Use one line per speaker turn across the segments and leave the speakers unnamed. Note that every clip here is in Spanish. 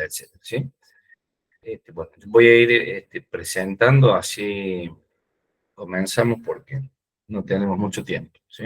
etcétera, ¿sí? Bueno, voy a ir presentando, así comenzamos porque no tenemos mucho tiempo, ¿sí?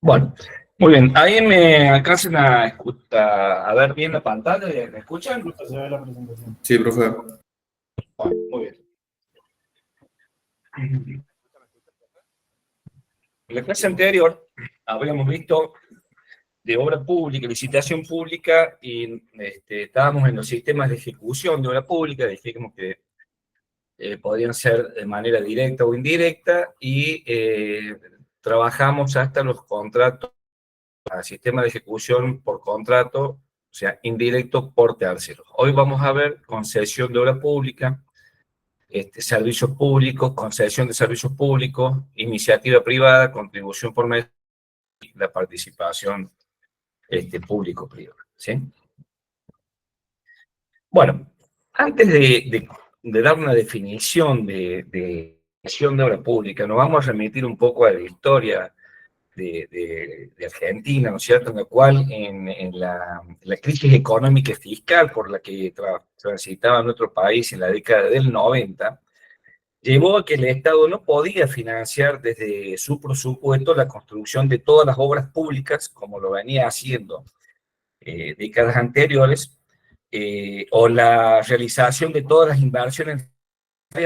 Bueno, muy bien. Ahí me alcanzan a ver bien la pantalla. ¿Me escuchan?
Se ve la presentación.
Sí, profe.
Bueno, muy bien. En la clase anterior habíamos visto de obra pública, licitación pública, y estábamos en los sistemas de ejecución de obra pública. Dijimos que podrían ser de manera directa o indirecta, y trabajamos hasta los contratos, al sistema de ejecución por contrato, o sea, indirecto por terceros. Hoy vamos a ver concesión de obra pública, servicios públicos, concesión de servicios públicos, iniciativa privada, contribución por medio de la participación público-privada, ¿sí? Bueno, antes de dar una definición de gestión de obra pública, nos vamos a remitir un poco a la historia de Argentina, ¿no es cierto?, en la cual en la crisis económica y fiscal por la que transitaba nuestro país en la década del 90, llevó a que el Estado no podía financiar desde su presupuesto la construcción de todas las obras públicas, como lo venía haciendo décadas anteriores, o la realización de todas las inversiones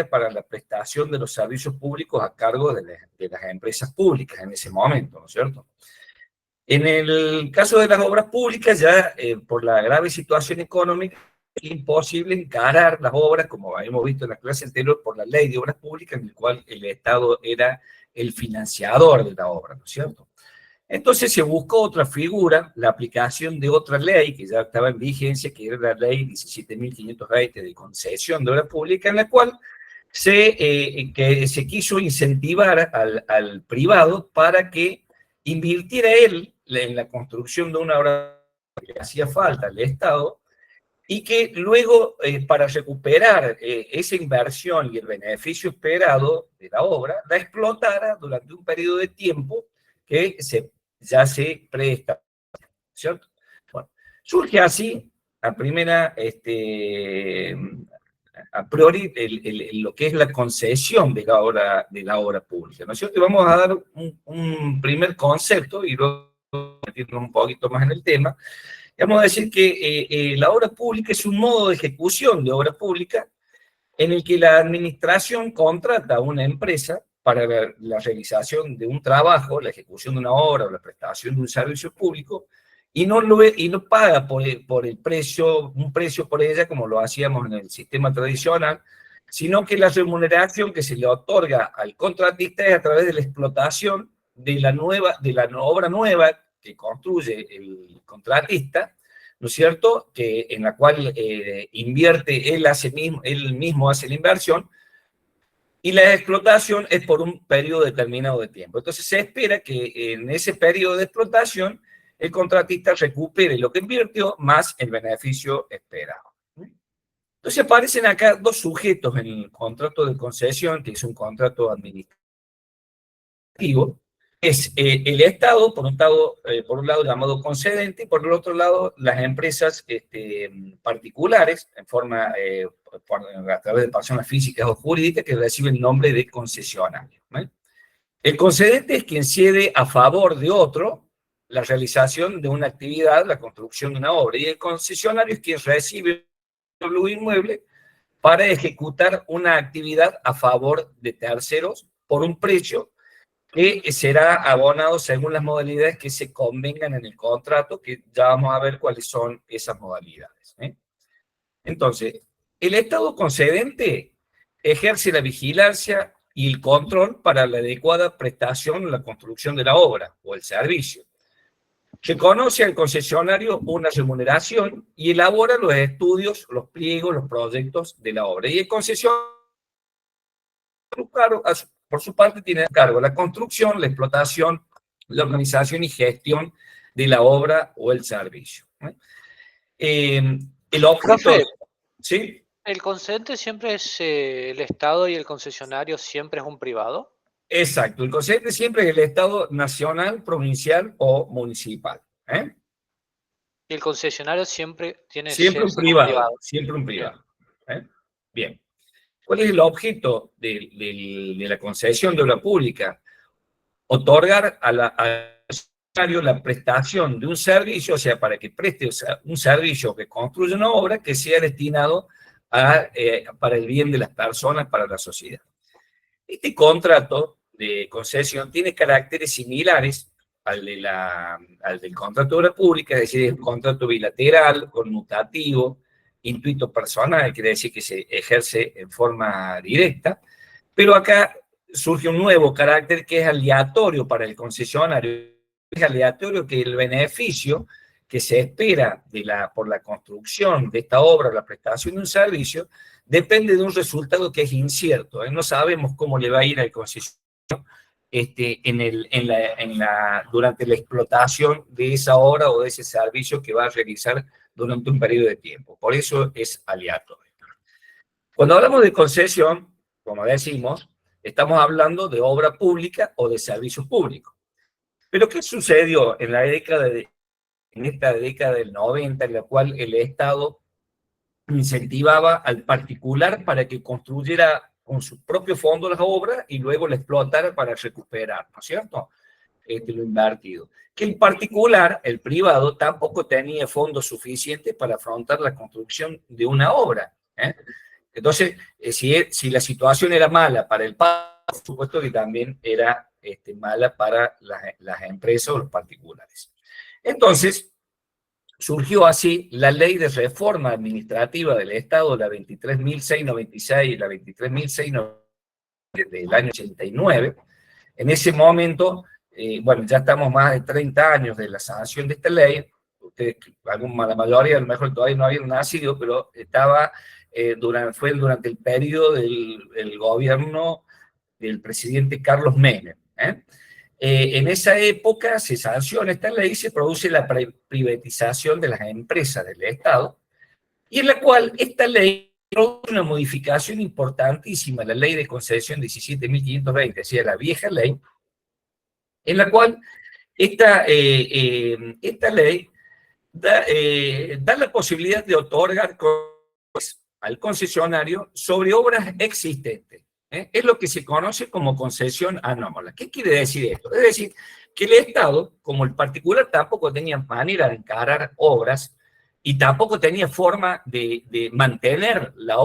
para la prestación de los servicios públicos a cargo de las empresas públicas en ese momento, ¿no es cierto? En el caso de las obras públicas, ya por la grave situación económica, es imposible encarar las obras, como habíamos visto en la clase anterior, por la ley de obras públicas, en la cual el Estado era el financiador de la obra, ¿no es cierto? Entonces se buscó otra figura, la aplicación de otra ley que ya estaba en vigencia, que era la ley 17.520 de concesión de obra pública, en la cual que se quiso incentivar al privado para que invirtiera él en la construcción de una obra que le hacía falta al Estado, y que luego, para recuperar esa inversión y el beneficio esperado de la obra, la explotara durante un periodo de tiempo que ya se presta, ¿cierto? Bueno, surge así, a primera, a priori, lo que es la concesión de la obra pública, ¿no es cierto? Y vamos a dar un primer concepto y luego meternos un poquito más en el tema. Vamos a decir que la obra pública es un modo de ejecución de obra pública en el que la administración contrata a una empresa para la realización de un trabajo, la ejecución de una obra o la prestación de un servicio público, y no paga por el precio, un precio por ella como lo hacíamos en el sistema tradicional, sino que la remuneración que se le otorga al contratista es a través de la explotación de la obra nueva que construye el contratista, ¿no es cierto?, en la cual invierte, él mismo hace la inversión, y la explotación es por un periodo determinado de tiempo. Entonces se espera que en ese periodo de explotación el contratista recupere lo que invirtió más el beneficio esperado. Entonces aparecen acá dos sujetos en el contrato de concesión, que es un contrato administrativo. Es el Estado, por un lado llamado concedente, y por el otro lado las empresas particulares, a través de personas físicas o jurídicas, que reciben el nombre de concesionario, ¿vale? El concedente es quien cede a favor de otro la realización de una actividad, la construcción de una obra, y el concesionario es quien recibe el inmueble para ejecutar una actividad a favor de terceros por un precio que será abonado según las modalidades que se convengan en el contrato, que ya vamos a ver cuáles son esas modalidades. Entonces, el Estado concedente ejerce la vigilancia y el control para la adecuada prestación o la construcción de la obra o el servicio. Reconoce al concesionario una remuneración y elabora los estudios, los pliegos, los proyectos de la obra. Y el concesionario, por su parte, tiene a cargo la construcción, la explotación, la organización y gestión de la obra o el servicio. El objeto...
Profe,
¿sí?
¿el concedente siempre es el Estado y el concesionario siempre es un privado?
Exacto, el concedente siempre es el Estado nacional, provincial o municipal.
Y el concesionario siempre tiene
Siempre un
ser un
privado,
privado.
siempre un
Bien.
privado. Bien. ¿Cuál es el objeto de la concesión de obra pública? Otorgar al concesionario la prestación de un servicio, o sea, para que preste un servicio que construya una obra que sea destinado para el bien de las personas, para la sociedad. Este contrato de concesión tiene caracteres similares al del contrato de obra pública, es decir, es un contrato bilateral, conmutativo, intuito personal, quiere decir que se ejerce en forma directa, pero acá surge un nuevo carácter que es aleatorio para el concesionario. Es aleatorio que el beneficio que se espera por la construcción de esta obra, la prestación de un servicio, depende de un resultado que es incierto. No sabemos cómo le va a ir al concesionario durante la explotación de esa obra o de ese servicio que va a realizar durante un periodo de tiempo. Por eso es aleatorio. Cuando hablamos de concesión, como decimos, estamos hablando de obra pública o de servicios públicos. Pero ¿qué sucedió en esta década del 90, en la cual el Estado incentivaba al particular para que construyera con su propio fondo las obras y luego la explotara para recuperar, ¿no es cierto? Lo invertido. Que el particular, el privado, tampoco tenía fondos suficientes para afrontar la construcción de una obra. Entonces, si la situación era mala para el pago, por supuesto que también era mala para las empresas o los particulares. Entonces, surgió así la Ley de Reforma Administrativa del Estado, la 23.696 y la 23.696 del año 89. En ese momento, bueno, ya estamos más de 30 años de la sanción de esta ley. Ustedes, la mayoría a lo mejor todavía no habían nacido, pero fue durante el periodo del gobierno del presidente Carlos Menem. En esa época se sanciona esta ley y se produce la privatización de las empresas del Estado, y en la cual esta ley produce una modificación importantísima, la ley de concesión 17.520, es decir, la vieja ley, en la cual esta ley da la posibilidad de otorgar al concesionario sobre obras existentes. Es lo que se conoce como concesión anómala. ¿Qué quiere decir esto? Es decir, que el Estado, como el particular, tampoco tenía manera de encarar obras y tampoco tenía forma de mantener las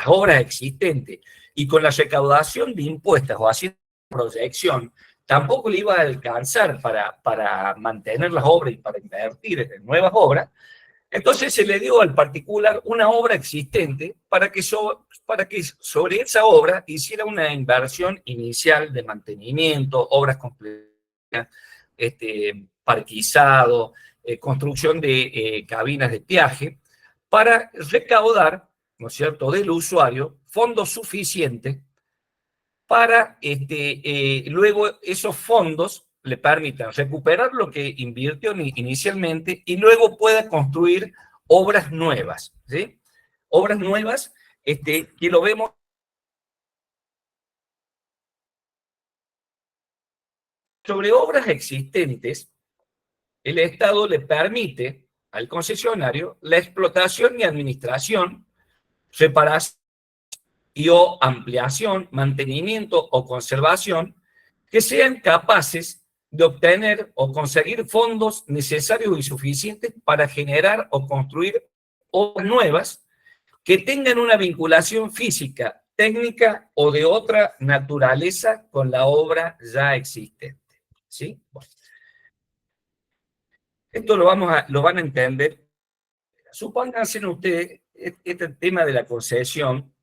obras existentes. Y con la recaudación de impuestos o haciendo proyección, tampoco le iba a alcanzar para mantener las obras y para invertir en nuevas obras. Entonces se le dio al particular una obra existente para que sobre esa obra hiciera una inversión inicial de mantenimiento, obras completas, parquizado, construcción de cabinas de peaje, para recaudar, ¿no es cierto?, del usuario fondos suficientes para luego esos fondos le permitan recuperar lo que invirtió inicialmente y luego pueda construir obras nuevas, ¿sí? Obras nuevas que lo vemos sobre obras existentes. El Estado le permite al concesionario la explotación y administración, reparación o ampliación, mantenimiento o conservación que sean capaces de obtener o conseguir fondos necesarios y suficientes para generar o construir obras nuevas que tengan una vinculación física técnica o de otra naturaleza con la obra ya existente. ¿Sí? Bueno, esto lo van a entender. Supónganse ustedes, este tema de la concesión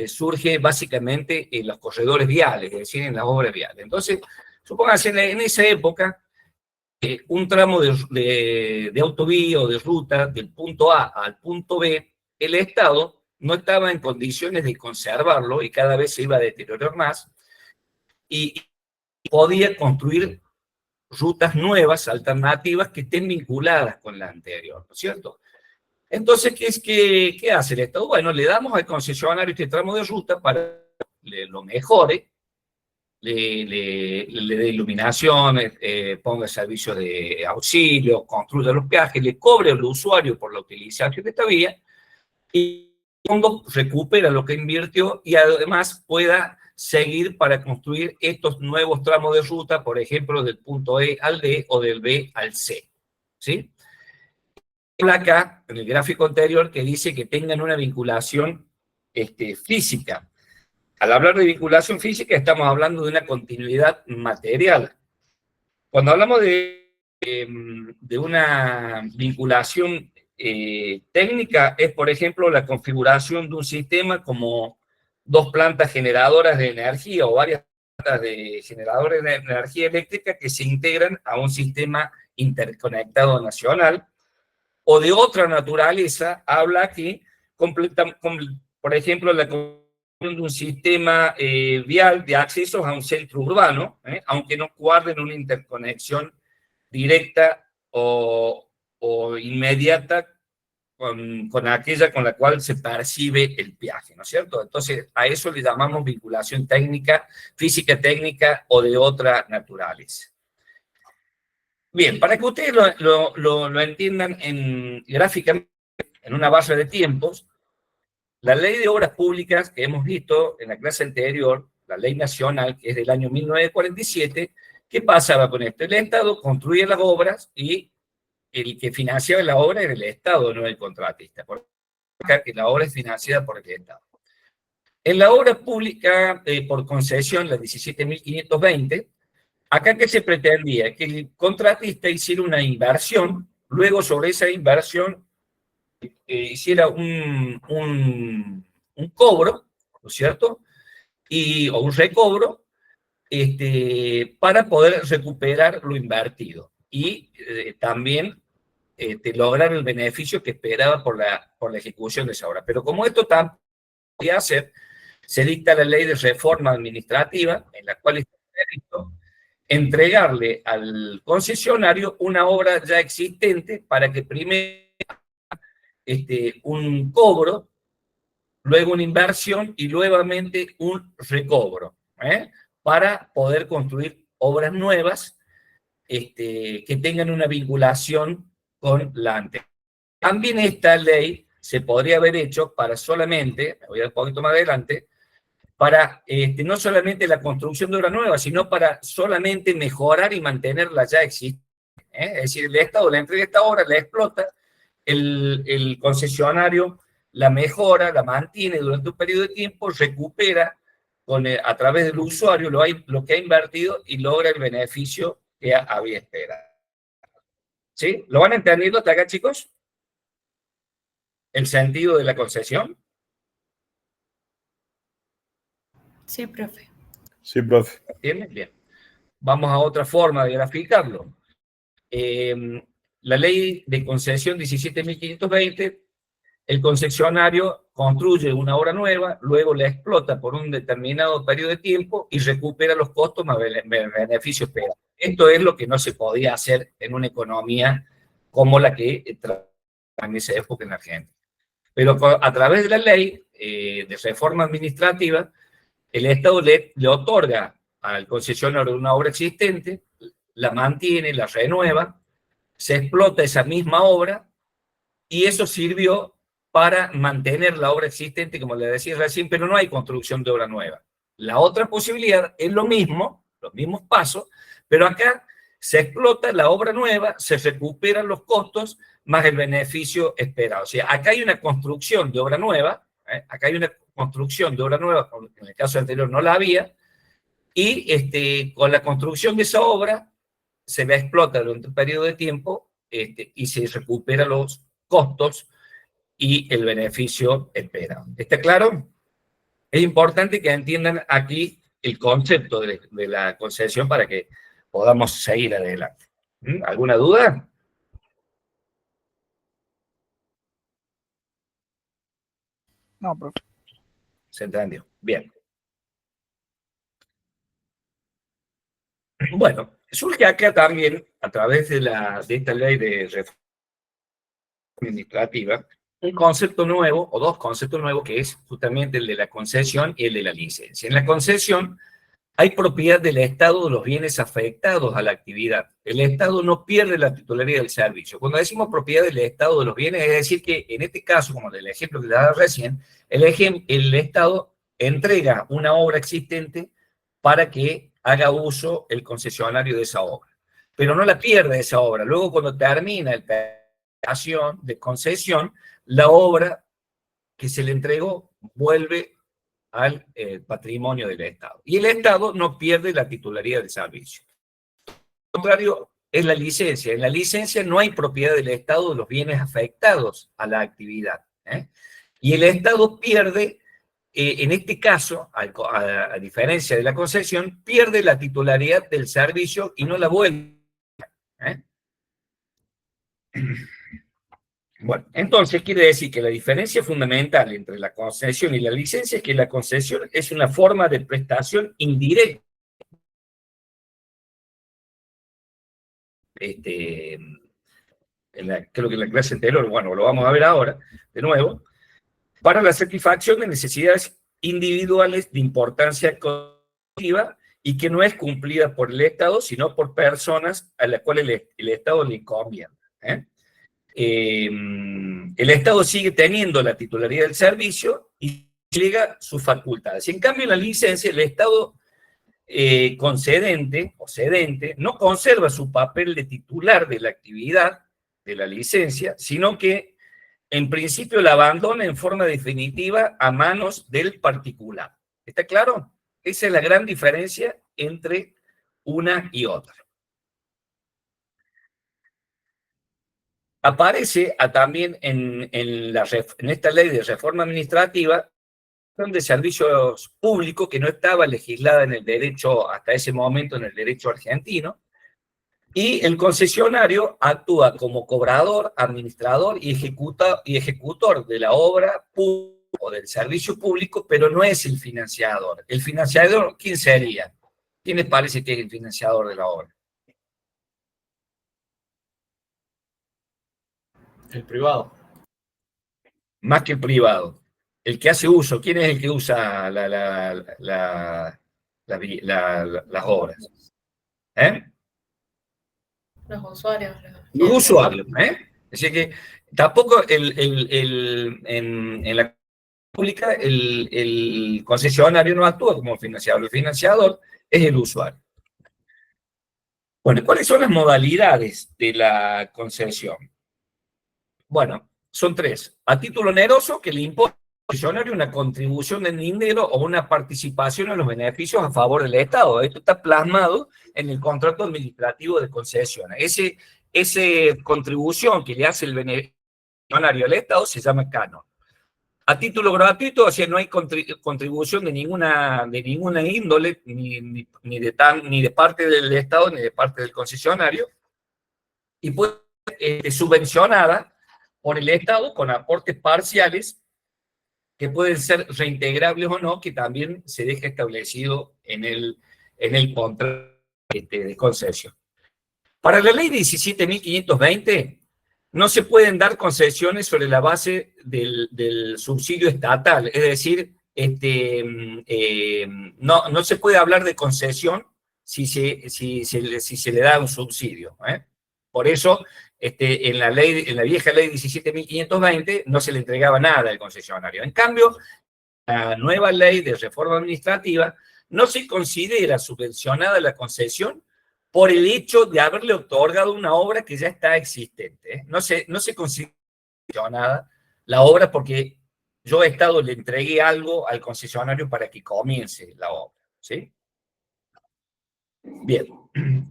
surge básicamente en los corredores viales, es decir, en las obras viales. Entonces, supónganse en esa época, un tramo de autovía o de ruta del punto A al punto B, el Estado no estaba en condiciones de conservarlo y cada vez se iba a deteriorar más y podía construir rutas nuevas, alternativas, que estén vinculadas con la anterior, ¿no es cierto? Entonces, ¿qué hace el Estado? Bueno, le damos al concesionario este tramo de ruta para que lo mejore, le dé iluminación, ponga servicios de auxilio, construya los peajes, le cobre al usuario por la utilización de esta vía y recupera lo que invirtió y además pueda seguir para construir estos nuevos tramos de ruta, por ejemplo, del punto E al D o del B al C. ¿Sí? Acá, en el gráfico anterior, que dice que tengan una vinculación física. Al hablar de vinculación física, estamos hablando de una continuidad material. Cuando hablamos de una vinculación técnica, es, por ejemplo, la configuración de un sistema como dos plantas generadoras de energía o varias plantas de generadores de energía eléctrica que se integran a un sistema interconectado nacional, o de otra naturaleza, habla que, por ejemplo, la de un sistema vial de accesos a un centro urbano, aunque no guarden una interconexión directa o inmediata con aquella con la cual se percibe el peaje, ¿no es cierto? Entonces, a eso le llamamos vinculación técnica, física técnica o de otra naturaleza. Bien, para que ustedes lo entiendan gráficamente, en una base de tiempos, la ley de obras públicas que hemos visto en la clase anterior, la ley nacional, que es del año 1947, ¿qué pasaba con esto? El Estado construía las obras y el que financiaba la obra era el Estado, no el contratista. Por acá que la obra es financiada por el Estado. En la obra pública por concesión, la 17.520, acá que se pretendía que el contratista hiciera una inversión, luego sobre esa inversión hiciera un cobro, ¿no es cierto? O un recobro, para poder recuperar lo invertido y también lograr el beneficio que esperaba por la ejecución de esa obra. Pero como esto tampoco podía hacer, se dicta la ley de reforma administrativa, en la cual está previsto entregarle al concesionario una obra ya existente para que primero un cobro, luego una inversión y nuevamente un recobro, para poder construir obras nuevas que tengan una vinculación con la anterior. También esta ley se podría haber hecho para solamente, me voy a ir un poquito más adelante, para no solamente la construcción de obra nueva, sino para solamente mejorar y mantener la ya existente. Es decir, el Estado le entrega esta obra, la explota, el concesionario la mejora, la mantiene durante un periodo de tiempo, recupera a través del usuario lo que ha invertido y logra el beneficio que había esperado. ¿Sí? ¿Lo van entendiendo hasta acá, chicos? ¿El sentido de la concesión?
Sí, profe.
Sí, profe.
¿Entienden? Bien. Vamos a otra forma de graficarlo. La ley de concesión 17.520, el concesionario construye una obra nueva, luego la explota por un determinado periodo de tiempo y recupera los costos más beneficio esperado. Esto es lo que no se podía hacer en una economía como la que en esa época en Argentina. Pero a través de la ley de reforma administrativa, el Estado le otorga al concesionario una obra existente, la mantiene, la renueva, se explota esa misma obra y eso sirvió para mantener la obra existente, como le decía recién, pero no hay construcción de obra nueva. La otra posibilidad es lo mismo, los mismos pasos, pero acá se explota la obra nueva, se recuperan los costos más el beneficio esperado. O sea, acá hay una construcción de obra nueva, acá hay una construcción de obra nueva, en el caso anterior no la había, y con la construcción de esa obra se la explota durante un periodo de tiempo y se recupera los costos y el beneficio esperado. ¿Está claro? Es importante que entiendan aquí el concepto de la concesión para que podamos seguir adelante. ¿Alguna duda?
No, profe.
Se entendió. Bien. Bueno, surge acá también, a través de esta ley de reforma administrativa, un concepto nuevo, o dos conceptos nuevos, que es justamente el de la concesión y el de la licencia. En la concesión hay propiedad del Estado de los bienes afectados a la actividad. El Estado no pierde la titularidad del servicio. Cuando decimos propiedad del Estado de los bienes, es decir que en este caso, como del ejemplo que le daba recién, el Estado entrega una obra existente para que haga uso el concesionario de esa obra. Pero no la pierde esa obra. Luego, cuando termina el periodo de concesión, la obra que se le entregó vuelve al patrimonio del Estado. Y el Estado no pierde la titularidad del servicio. Lo contrario es la licencia. En la licencia no hay propiedad del Estado de los bienes afectados a la actividad. Y el Estado pierde, en este caso, a diferencia de la concesión, pierde la titularidad del servicio y no la vuelve. Bueno, entonces quiere decir que la diferencia fundamental entre la concesión y la licencia es que la concesión es una forma de prestación indirecta. Creo que en la clase anterior, bueno, lo vamos a ver ahora, de nuevo, para la satisfacción de necesidades individuales de importancia colectiva y que no es cumplida por el Estado, sino por personas a las cuales el Estado le conviene. El Estado sigue teniendo la titularidad del servicio y llega sus facultades. En cambio, en la licencia, el Estado concedente o cedente no conserva su papel de titular de la actividad de la licencia, sino que en principio la abandona en forma definitiva a manos del particular. ¿Está claro? Esa es la gran diferencia entre una y otra. Aparece también en esta ley de reforma administrativa de servicios públicos que no estaba legislada en el derecho, hasta ese momento en el derecho argentino, y el concesionario actúa como cobrador, administrador y ejecutor de la obra pública o del servicio público, pero no es el financiador. ¿El financiador quién sería? ¿Quién les parece que es el financiador de la obra?
El privado.
Más que el privado. El que hace uso. ¿Quién es el que usa las obras?
Los usuarios.
Los usuarios. Así que tampoco en la pública el concesionario no actúa como financiador. El financiador es el usuario. Bueno, ¿cuáles son las modalidades de la concesión? Bueno, son tres. A título oneroso, que le impone al concesionario una contribución en dinero o una participación en los beneficios a favor del Estado. Esto está plasmado en el contrato administrativo de concesión. Esa contribución que le hace el concesionario al Estado se llama canon. A título gratuito, o sea, no hay contribución de ninguna índole, ni de parte del Estado, ni de parte del concesionario, y puede ser subvencionada por el Estado con aportes parciales que pueden ser reintegrables o no, que también se deja establecido en el contrato de concesión. Para la ley 17.520, no se pueden dar concesiones sobre la base del subsidio estatal, es decir, no se puede hablar de concesión si se le da un subsidio. Por eso, en la vieja ley 17.520 no se le entregaba nada al concesionario. En cambio, la nueva ley de reforma administrativa no se considera subvencionada la concesión por el hecho de haberle otorgado una obra que ya está existente. No se considera subvencionada la obra porque yo, Estado, le entregué algo al concesionario para que comience la obra, ¿sí? Bien,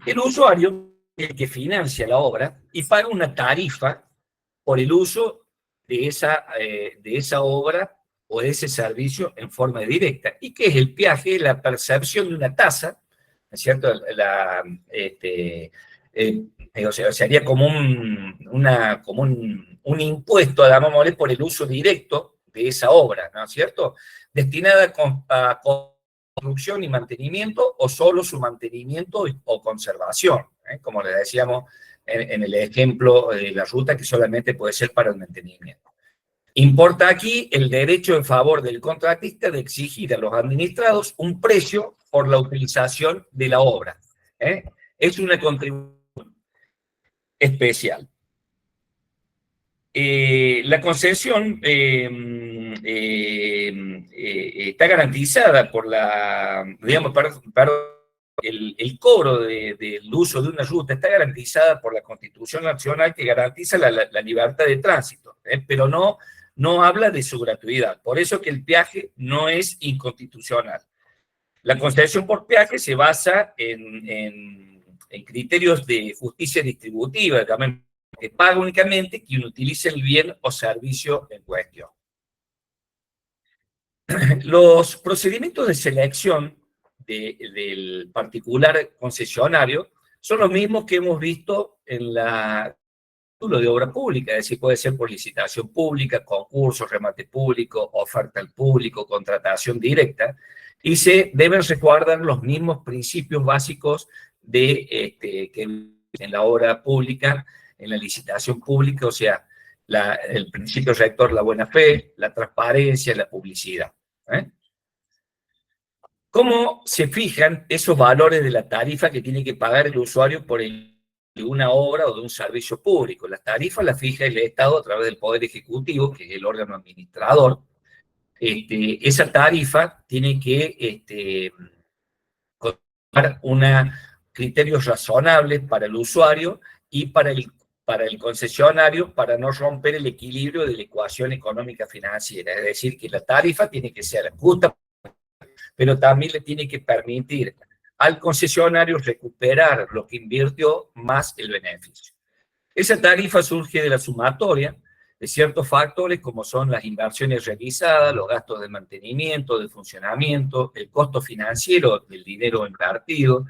el usuario es el que financia la obra y paga una tarifa por el uso de esa obra o de ese servicio en forma directa. ¿Y qué es el peaje? La percepción de una tasa, ¿no es cierto? O sea, sería como un impuesto, llamémosle, por el uso directo de esa obra, ¿no es cierto? Destinada a construcción y mantenimiento o solo su mantenimiento o conservación, como le decíamos en el ejemplo de la ruta, que solamente puede ser para el mantenimiento. Importa aquí el derecho en favor del contratista de exigir a los administrados un precio por la utilización de la obra. Es una contribución especial. La concesión está garantizada por el cobro del uso de una ruta está garantizada por la Constitución Nacional, que garantiza la libertad de tránsito, pero no habla de su gratuidad. Por eso que el peaje no es inconstitucional. La concesión por peaje se basa en criterios de justicia distributiva, también, que paga únicamente quien utilice el bien o servicio en cuestión. Los procedimientos de selección del particular concesionario son los mismos que hemos visto en la título de obra pública, es decir, puede ser por licitación pública, concurso, remate público, oferta al público, contratación directa, y se deben resguardar los mismos principios básicos que en la obra pública, en la licitación pública, o sea, el principio rector, la buena fe, la transparencia, la publicidad. ¿Cómo se fijan esos valores de la tarifa que tiene que pagar el usuario de una obra o de un servicio público? Las tarifas las fija el Estado a través del Poder Ejecutivo, que es el órgano administrador. Esa tarifa tiene que contar criterios razonables para el usuario y para el concesionario, para no romper el equilibrio de la ecuación económica financiera. Es decir, que la tarifa tiene que ser justa, pero también le tiene que permitir al concesionario recuperar lo que invirtió más el beneficio. Esa tarifa surge de la sumatoria de ciertos factores como son las inversiones realizadas, los gastos de mantenimiento, de funcionamiento, el costo financiero del dinero invertido,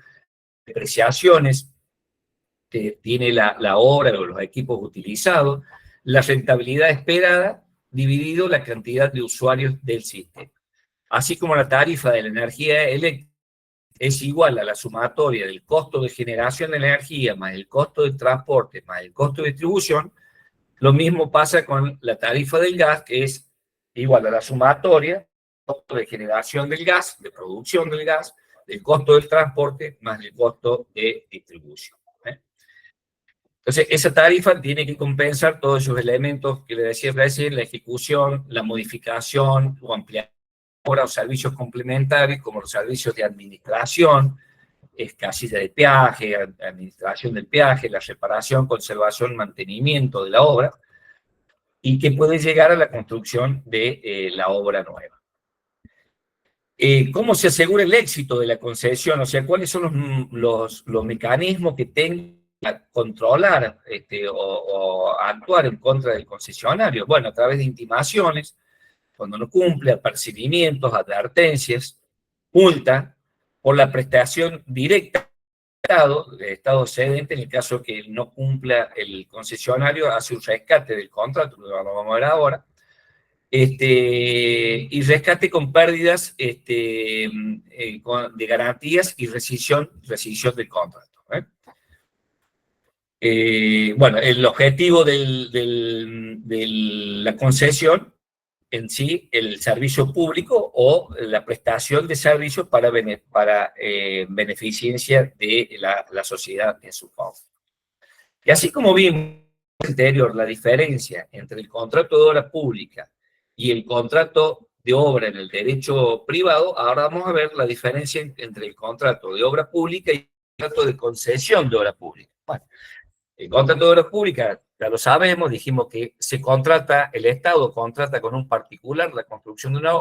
depreciaciones que tiene la obra o los equipos utilizados, la rentabilidad esperada dividido la cantidad de usuarios del sistema. Así como la tarifa de la energía eléctrica es igual a la sumatoria del costo de generación de energía más el costo de transporte más el costo de distribución, lo mismo pasa con la tarifa del gas, que es igual a la sumatoria del costo de generación del gas, de producción del gas, del costo del transporte más el costo de distribución. Entonces, esa tarifa tiene que compensar todos esos elementos que le decía recién, la ejecución, la modificación o ampliación o servicios complementarios como los servicios de administración, casilla de peaje, administración del peaje, la reparación, conservación, mantenimiento de la obra, y que puede llegar a la construcción de la obra nueva. ¿Cómo se asegura el éxito de la concesión? O sea, ¿cuáles son los mecanismos que tengan a controlar o actuar en contra del concesionario? Bueno, a través de intimaciones, cuando no cumple, apercibimientos, advertencias, multa, por la prestación directa del Estado cedente, en el caso que no cumpla el concesionario, hace un rescate del contrato, lo vamos a ver ahora, y rescate con pérdidas de garantías y rescisión del contrato. Bueno, el objetivo de la concesión en sí, el servicio público o la prestación de servicios para beneficencia de la sociedad en su conjunto. Y así como vimos anterior la diferencia entre el contrato de obra pública y el contrato de obra en el derecho privado, ahora vamos a ver la diferencia entre el contrato de obra pública y el contrato de concesión de obra pública. Bueno, el contrato de obra pública ya lo sabemos, dijimos que se contrata, el Estado contrata con un particular la construcción de una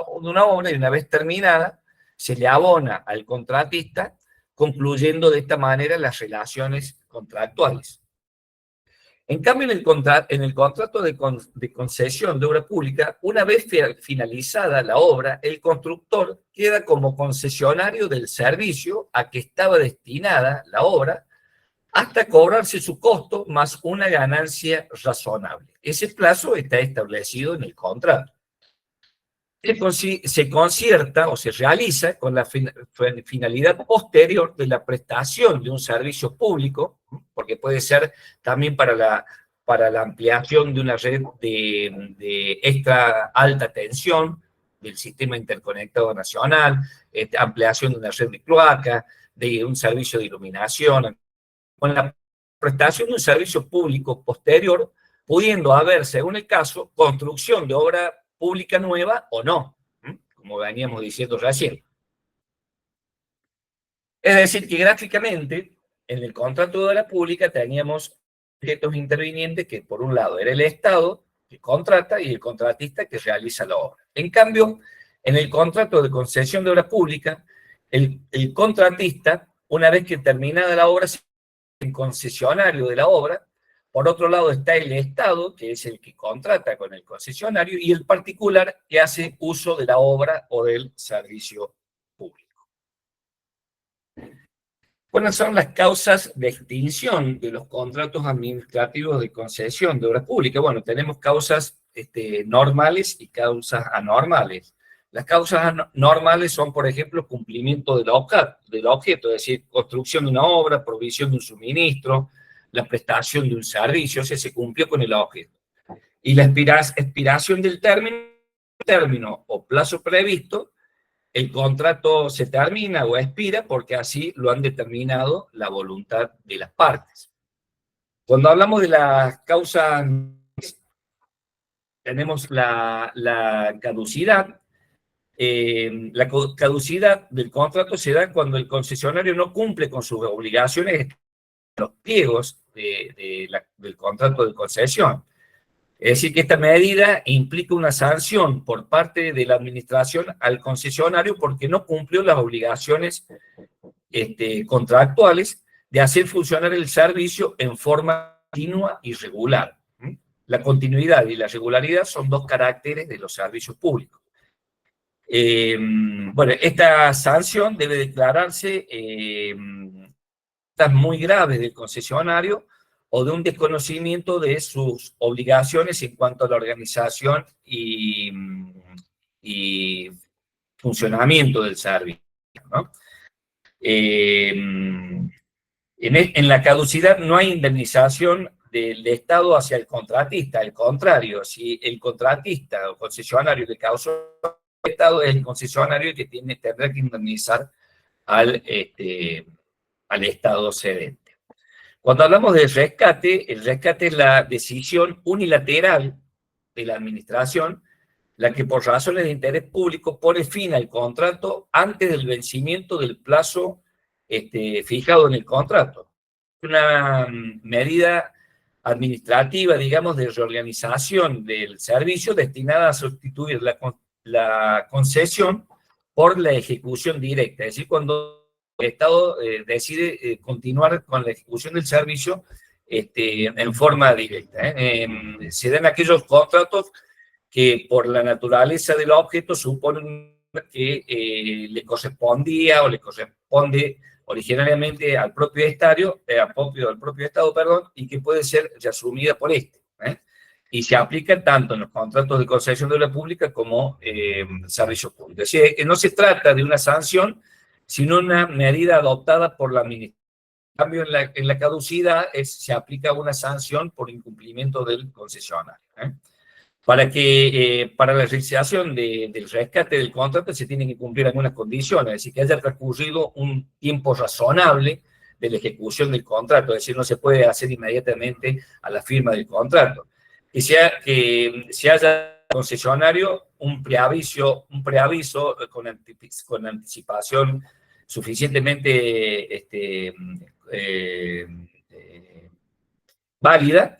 obra y una vez terminada se le abona al contratista, concluyendo de esta manera las relaciones contractuales. En cambio, en el contrato de concesión de obra pública, una vez finalizada la obra, el constructor queda como concesionario del servicio a que estaba destinada la obra hasta cobrarse su costo más una ganancia razonable. Ese plazo está establecido en el contrato. Se concierta o se realiza con la finalidad posterior de la prestación de un servicio público, porque puede ser también para la ampliación de una red de extra alta tensión del sistema interconectado nacional, ampliación de una red de cloaca, de un servicio de iluminación, con la prestación de un servicio público posterior, pudiendo haber, según el caso, construcción de obra pública nueva o no, como veníamos diciendo recién. Es decir, que gráficamente, en el contrato de obra pública teníamos sujetos intervinientes que, por un lado, era el Estado que contrata y el contratista que realiza la obra. En cambio, en el contrato de concesión de obra pública, el contratista, una vez que terminada la obra, el concesionario de la obra. Por otro lado está el Estado, que es el que contrata con el concesionario, y el particular que hace uso de la obra o del servicio público. ¿Cuáles son las causas de extinción de los contratos administrativos de concesión de obra pública? Bueno, tenemos causas normales y causas anormales. Las causas normales son, por ejemplo, cumplimiento del objeto, es decir, construcción de una obra, provisión de un suministro, la prestación de un servicio, o sea, se cumplió con el objeto. Y la expiración del término o plazo previsto, el contrato se termina o expira porque así lo han determinado la voluntad de las partes. Cuando hablamos de las causas, tenemos la caducidad. La caducidad del contrato se da cuando el concesionario no cumple con sus obligaciones, los pliegos del contrato de concesión. Es decir, que esta medida implica una sanción por parte de la administración al concesionario porque no cumplió las obligaciones contractuales de hacer funcionar el servicio en forma continua y regular. La continuidad y la regularidad son dos caracteres de los servicios públicos. Bueno, esta sanción debe declararse muy graves del concesionario o de un desconocimiento de sus obligaciones en cuanto a la organización y funcionamiento del servicio, ¿no? En la caducidad no hay indemnización del Estado hacia el contratista, al contrario, si el contratista o concesionario le causó el Estado, es el concesionario que tendrá que indemnizar al Estado cedente. Cuando hablamos de rescate, el rescate es la decisión unilateral de la administración, la que por razones de interés público pone fin al contrato antes del vencimiento del plazo fijado en el contrato. Una medida administrativa, digamos, de reorganización del servicio destinada a sustituir la concesión por la ejecución directa. Es decir, cuando el Estado decide continuar con la ejecución del servicio en forma directa. Se dan aquellos contratos que por la naturaleza del objeto suponen que le correspondía o le corresponde originariamente al propio Estado, y que puede ser reasumida por este. Y se aplica tanto en los contratos de concesión de obra pública como servicios públicos. Es decir, que no se trata de una sanción, sino una medida adoptada por la administración. En cambio, en la caducidad se aplica una sanción por incumplimiento del concesionario. Para la realización del rescate del contrato se tienen que cumplir algunas condiciones, es decir, que haya transcurrido un tiempo razonable de la ejecución del contrato, es decir, no se puede hacer inmediatamente a la firma del contrato. Que se haya concesionario un preaviso con anticipación suficientemente válida,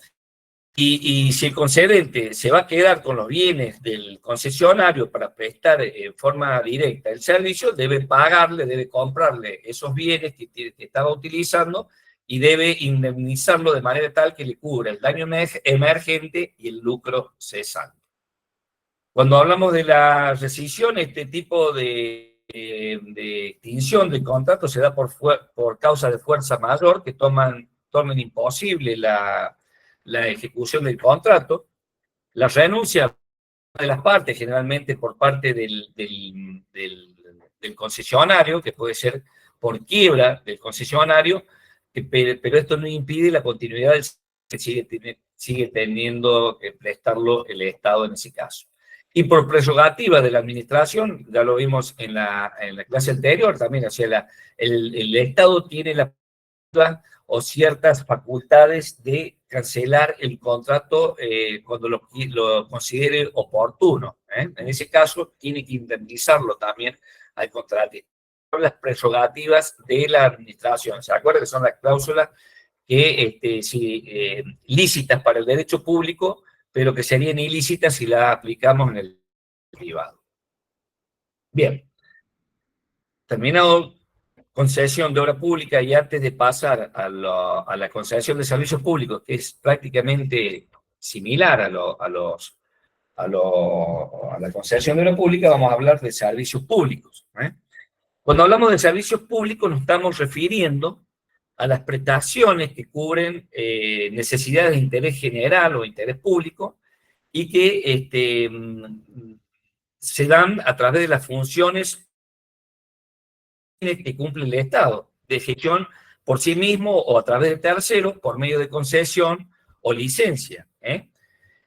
Y si el concedente se va a quedar con los bienes del concesionario para prestar en forma directa el servicio, debe pagarle, debe comprarle esos bienes que estaba utilizando y debe indemnizarlo de manera tal que le cubra el daño emergente y el lucro cesante. Cuando hablamos de la rescisión, este tipo de extinción del contrato se da por causa de fuerza mayor que tornan imposible la ejecución del contrato, la renuncia de las partes, generalmente por parte del concesionario, que puede ser por quiebra del concesionario, pero esto no impide la continuidad del que sigue teniendo que prestarlo el Estado en ese caso. Y por prerrogativa de la administración, ya lo vimos en la clase anterior también, o sea, el Estado tiene la o ciertas facultades de cancelar el contrato cuando lo considere oportuno. En ese caso, tiene que indemnizarlo también al contratista. Son las prerrogativas de la administración. ¿Se acuerdan que son las cláusulas que lícitas para el derecho público, pero que serían ilícitas si las aplicamos en el privado? Bien. Terminado concesión de obra pública y antes de pasar a la concesión de servicios públicos, que es prácticamente similar a la concesión de obra pública, vamos a hablar de servicios públicos. Cuando hablamos de servicios públicos nos estamos refiriendo a las prestaciones que cubren necesidades de interés general o interés público y que se dan a través de las funciones que cumple el Estado, de gestión por sí mismo o a través de terceros, por medio de concesión o licencia,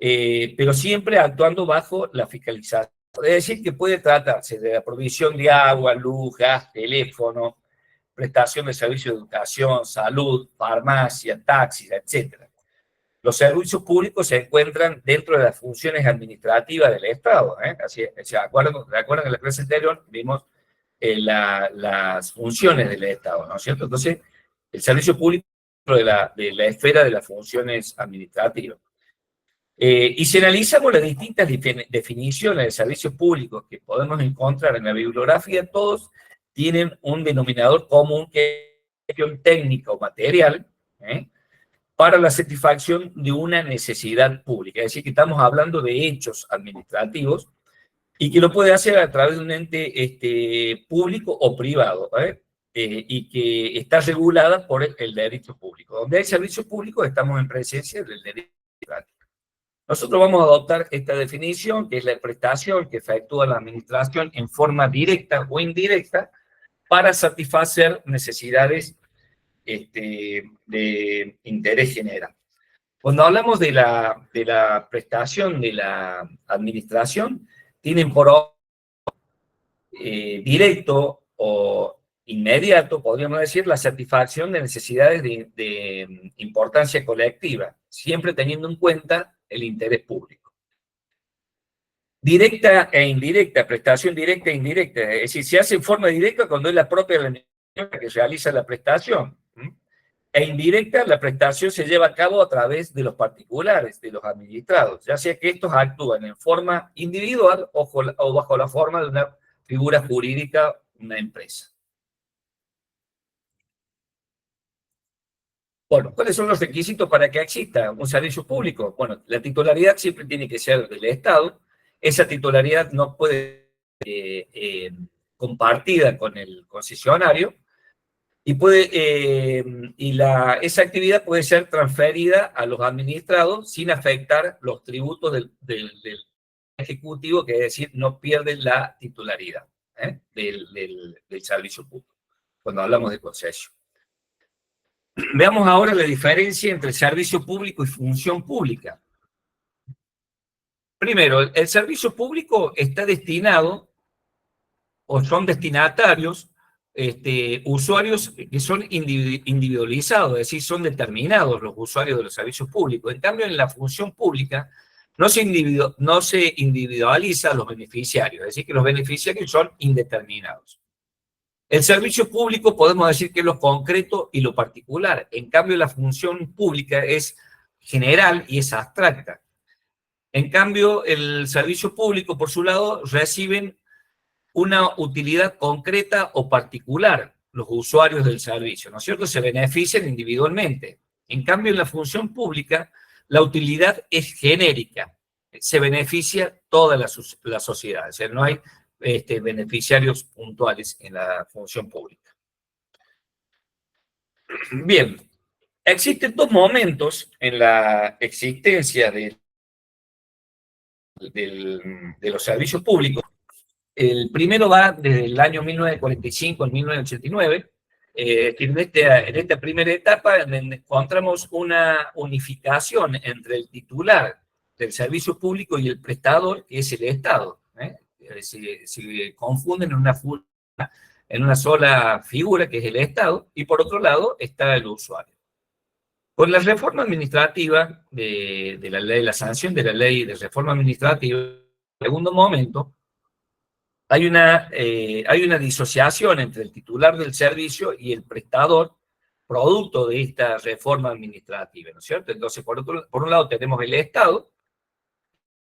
pero siempre actuando bajo la fiscalización. Es decir, que puede tratarse de la provisión de agua, luz, gas, teléfono, prestación de servicios de educación, salud, farmacia, taxis, etc. Los servicios públicos se encuentran dentro de las funciones administrativas del Estado. Así, ¿recuerdan que en la clase anterior vimos las funciones del Estado, ¿no es cierto? Entonces, el servicio público de la esfera de las funciones administrativas. Y si analizamos las distintas definiciones de servicios públicos que podemos encontrar en la bibliografía, todos tienen un denominador común que es gestión técnica o material, para la satisfacción de una necesidad pública. Es decir, que estamos hablando de hechos administrativos y que lo puede hacer a través de un ente público o privado, y que está regulada por el derecho público. Donde hay servicios públicos estamos en presencia del derecho privado. Nosotros vamos a adoptar esta definición, que es la prestación que efectúa la administración en forma directa o indirecta para satisfacer necesidades de interés general. Cuando hablamos de la prestación de la administración, tienen por directo o inmediato, podríamos decir, la satisfacción de necesidades de importancia colectiva, siempre teniendo en cuenta el interés público. Directa e indirecta, prestación directa e indirecta, es decir, se hace en forma directa cuando es la propia administración que realiza la prestación. E indirecta, la prestación se lleva a cabo a través de los particulares, de los administrados, ya sea que estos actúan en forma individual o bajo la forma de una figura jurídica, una empresa. Bueno, ¿cuáles son los requisitos para que exista un servicio público? Bueno, la titularidad siempre tiene que ser del Estado. Esa titularidad no puede ser compartida con el concesionario y esa actividad puede ser transferida a los administrados sin afectar los tributos del Ejecutivo, que es decir, no pierden la titularidad del servicio público, cuando hablamos de concesión. Veamos ahora la diferencia entre servicio público y función pública. Primero, el servicio público está destinado, o son destinatarios, usuarios que son individualizados, es decir, son determinados los usuarios de los servicios públicos. En cambio, en la función pública no se individualiza a los beneficiarios, es decir, que los beneficiarios son indeterminados. El servicio público podemos decir que es lo concreto y lo particular. En cambio, la función pública es general y es abstracta. En cambio, el servicio público, por su lado, reciben una utilidad concreta o particular los usuarios del servicio, ¿no es cierto? Se benefician individualmente. En cambio, en la función pública, la utilidad es genérica. Se beneficia toda la sociedad. O sea, no hay beneficiarios puntuales en la función pública. Bien, existen dos momentos en la existencia de los servicios públicos. El primero va desde el año 1945 al 1989. En esta primera etapa encontramos una unificación entre el titular del servicio público y el prestador, que es el Estado. Se confunden en una sola figura, que es el Estado, y por otro lado está el usuario. Con la reforma administrativa de la ley, la sanción de la ley de reforma administrativa, en segundo momento, hay una disociación entre el titular del servicio y el prestador, producto de esta reforma administrativa, ¿no es cierto? Entonces, por un lado tenemos el Estado,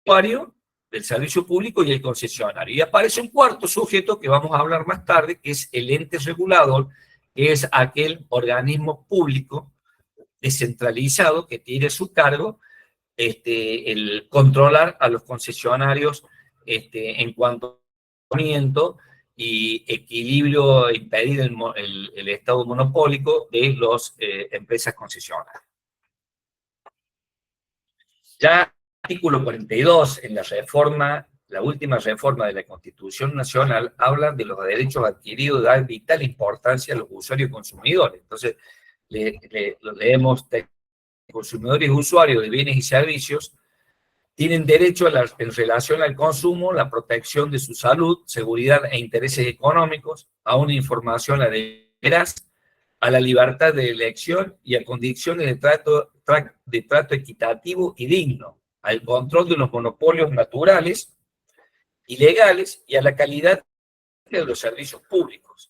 el usuario del servicio público y el concesionario. Y aparece un cuarto sujeto que vamos a hablar más tarde, que es el ente regulador, que es aquel organismo público descentralizado que tiene a su cargo el controlar a los concesionarios en cuanto a y equilibrio, impedir el estado monopólico de las empresas concesionarias. Ya artículo 42 en la última reforma de la Constitución Nacional, habla de los derechos adquiridos, da vital importancia a los usuarios y consumidores. Entonces, lo leemos: consumidores y usuarios de bienes y servicios tienen derecho en relación al consumo, la protección de su salud, seguridad e intereses económicos, a una información veraz, a la libertad de elección y a condiciones de trato equitativo y digno, al control de los monopolios naturales y legales y a la calidad de los servicios públicos,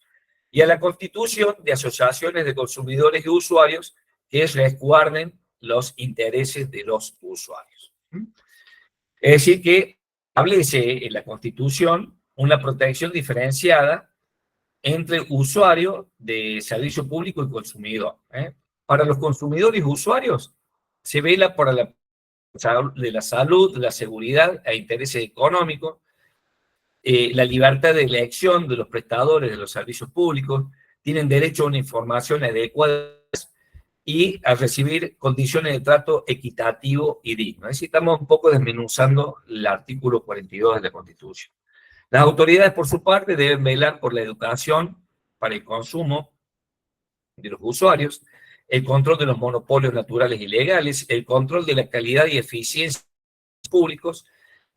y a la constitución de asociaciones de consumidores y usuarios que resguarden los intereses de los usuarios. Es decir, que establece en la Constitución una protección diferenciada entre usuario de servicio público y consumidor. Para los consumidores y usuarios se vela por la salud, la seguridad e intereses económicos, la libertad de elección de los prestadores de los servicios públicos, tienen derecho a una información adecuada y a recibir condiciones de trato equitativo y digno. Es decir, estamos un poco desmenuzando el artículo 42 de la Constitución. Las autoridades, por su parte, deben velar por la educación para el consumo de los usuarios, el control de los monopolios naturales y legales, el control de la calidad y eficiencia de los públicos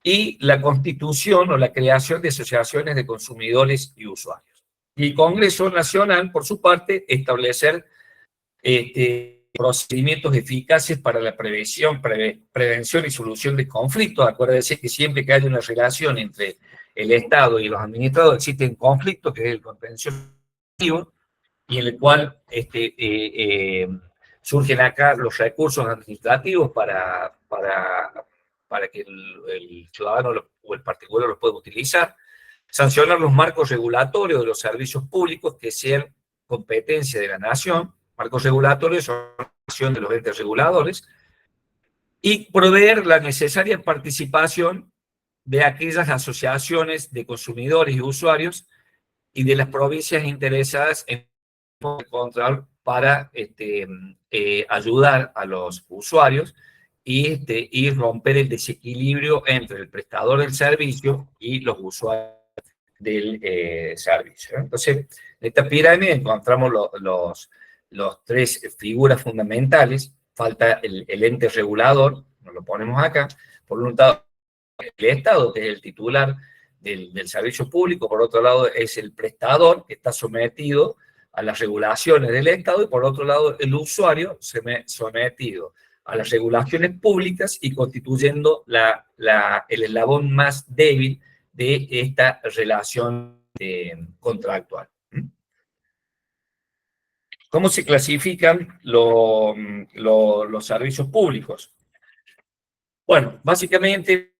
y la constitución o la creación de asociaciones de consumidores y usuarios. Y el Congreso Nacional, por su parte, establecer procedimientos eficaces para la prevención y solución de conflictos. Acuérdense que siempre que hay una relación entre el Estado y los administradores existen conflictos, que es el contencioso, y en el cual surgen acá los recursos administrativos para que el ciudadano o el particular los pueda utilizar, sancionar los marcos regulatorios de los servicios públicos que sean competencia de la nación. Marcos regulatorios son la acción de los entes reguladores, y proveer la necesaria participación de aquellas asociaciones de consumidores y usuarios y de las provincias interesadas en el control para ayudar a los usuarios y romper el desequilibrio entre el prestador del servicio y los usuarios del servicio. Entonces, en esta pirámide encontramos los tres figuras fundamentales. Falta el ente regulador, nos lo ponemos acá. Por un lado, el Estado, que es el titular del servicio público. Por otro lado, es el prestador, que está sometido a las regulaciones del Estado. Y por otro lado, el usuario, sometido a las regulaciones públicas y constituyendo el eslabón más débil de esta relación contractual. ¿Cómo se clasifican los servicios públicos? Bueno, básicamente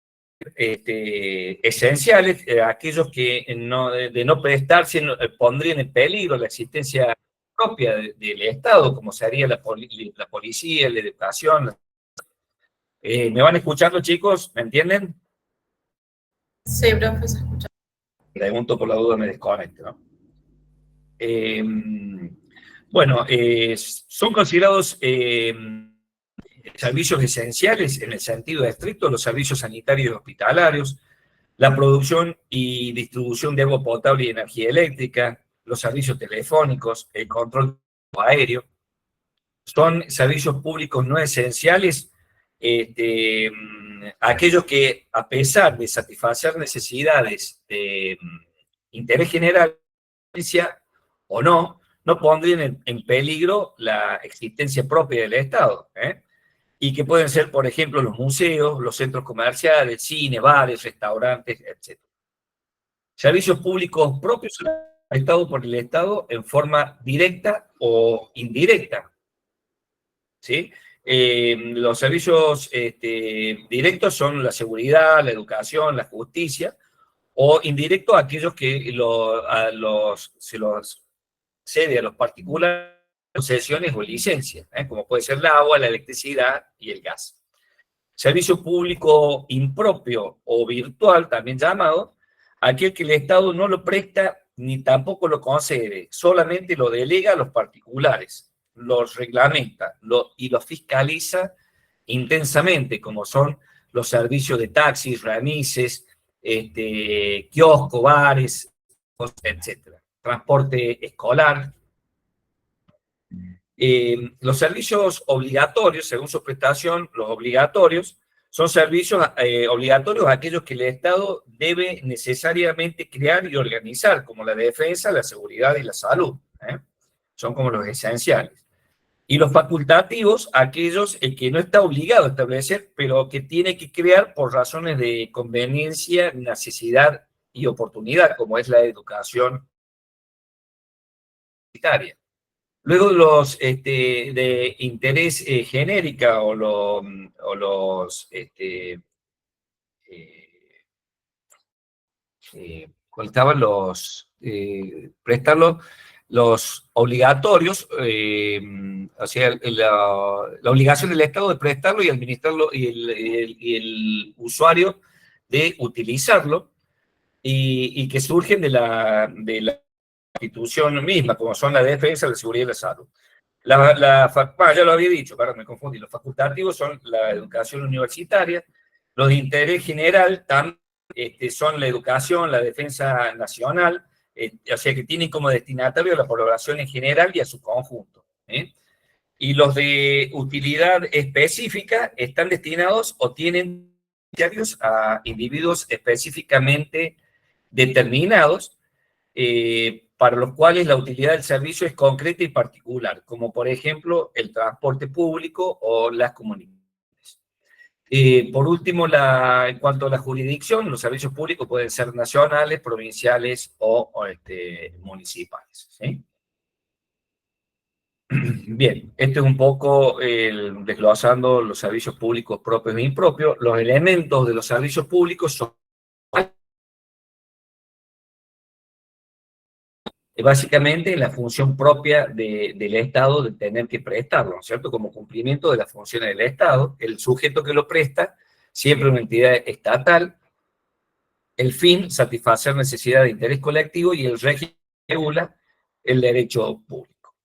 esenciales, aquellos que de no prestarse pondrían en peligro la existencia propia del Estado, como sería la policía, la educación. ¿Me van escuchando, chicos? ¿Me entienden?
Sí, profe, se escucha.
Pregunto por la duda, me desconecto, ¿no? Bueno, son considerados servicios esenciales en el sentido estricto, los servicios sanitarios y hospitalarios, la producción y distribución de agua potable y energía eléctrica, los servicios telefónicos, el control aéreo. Son servicios públicos no esenciales, aquellos que, a pesar de satisfacer necesidades de interés general o no pondrían en peligro la existencia propia del Estado, y que pueden ser, por ejemplo, los museos, los centros comerciales, cine, bares, restaurantes, etc. Servicios públicos propios son prestados por el Estado en forma directa o indirecta, ¿sí? Los servicios directos son la seguridad, la educación, la justicia, o indirectos aquellos que se los cede a los particulares concesiones o licencias, como puede ser el agua, la electricidad y el gas. Servicio público impropio o virtual, también llamado, aquel que el Estado no lo presta ni tampoco lo concede, solamente lo delega a los particulares, los reglamenta y los fiscaliza intensamente, como son los servicios de taxis, remises, kioscos, bares, etc. Transporte escolar. Los servicios obligatorios, según su prestación, los obligatorios, son servicios obligatorios aquellos que el Estado debe necesariamente crear y organizar, como la defensa, la seguridad y la salud. Son como los esenciales. Y los facultativos, aquellos que no está obligado a establecer, pero que tiene que crear por razones de conveniencia, necesidad y oportunidad, como es la educación universitaria. Luego los de interés genérica o los ¿cuál estaban prestarlos? Los obligatorios, o sea, la obligación del Estado de prestarlo y administrarlo y el usuario de utilizarlo y que surgen de la institución misma, como son la defensa, la seguridad y la salud. Ya lo había dicho, perdón, me confundí. Los facultativos son la educación universitaria, los de interés general son la educación, la defensa nacional, o sea que tienen como destinatario a la población en general y a su conjunto. Y los de utilidad específica están destinados o tienen a individuos específicamente determinados, para los cuales la utilidad del servicio es concreta y particular, como por ejemplo el transporte público o las comunicaciones. Por último, en cuanto a la jurisdicción, los servicios públicos pueden ser nacionales, provinciales o municipales. ¿Sí? Bien, esto es un poco desglosando los servicios públicos propios e impropios. Los elementos de los servicios públicos son básicamente la función propia del Estado de tener que prestarlo, ¿no es cierto? Como cumplimiento de las funciones del Estado, el sujeto que lo presta, siempre una entidad estatal, el fin, satisfacer necesidades de interés colectivo y el régimen regula el derecho público.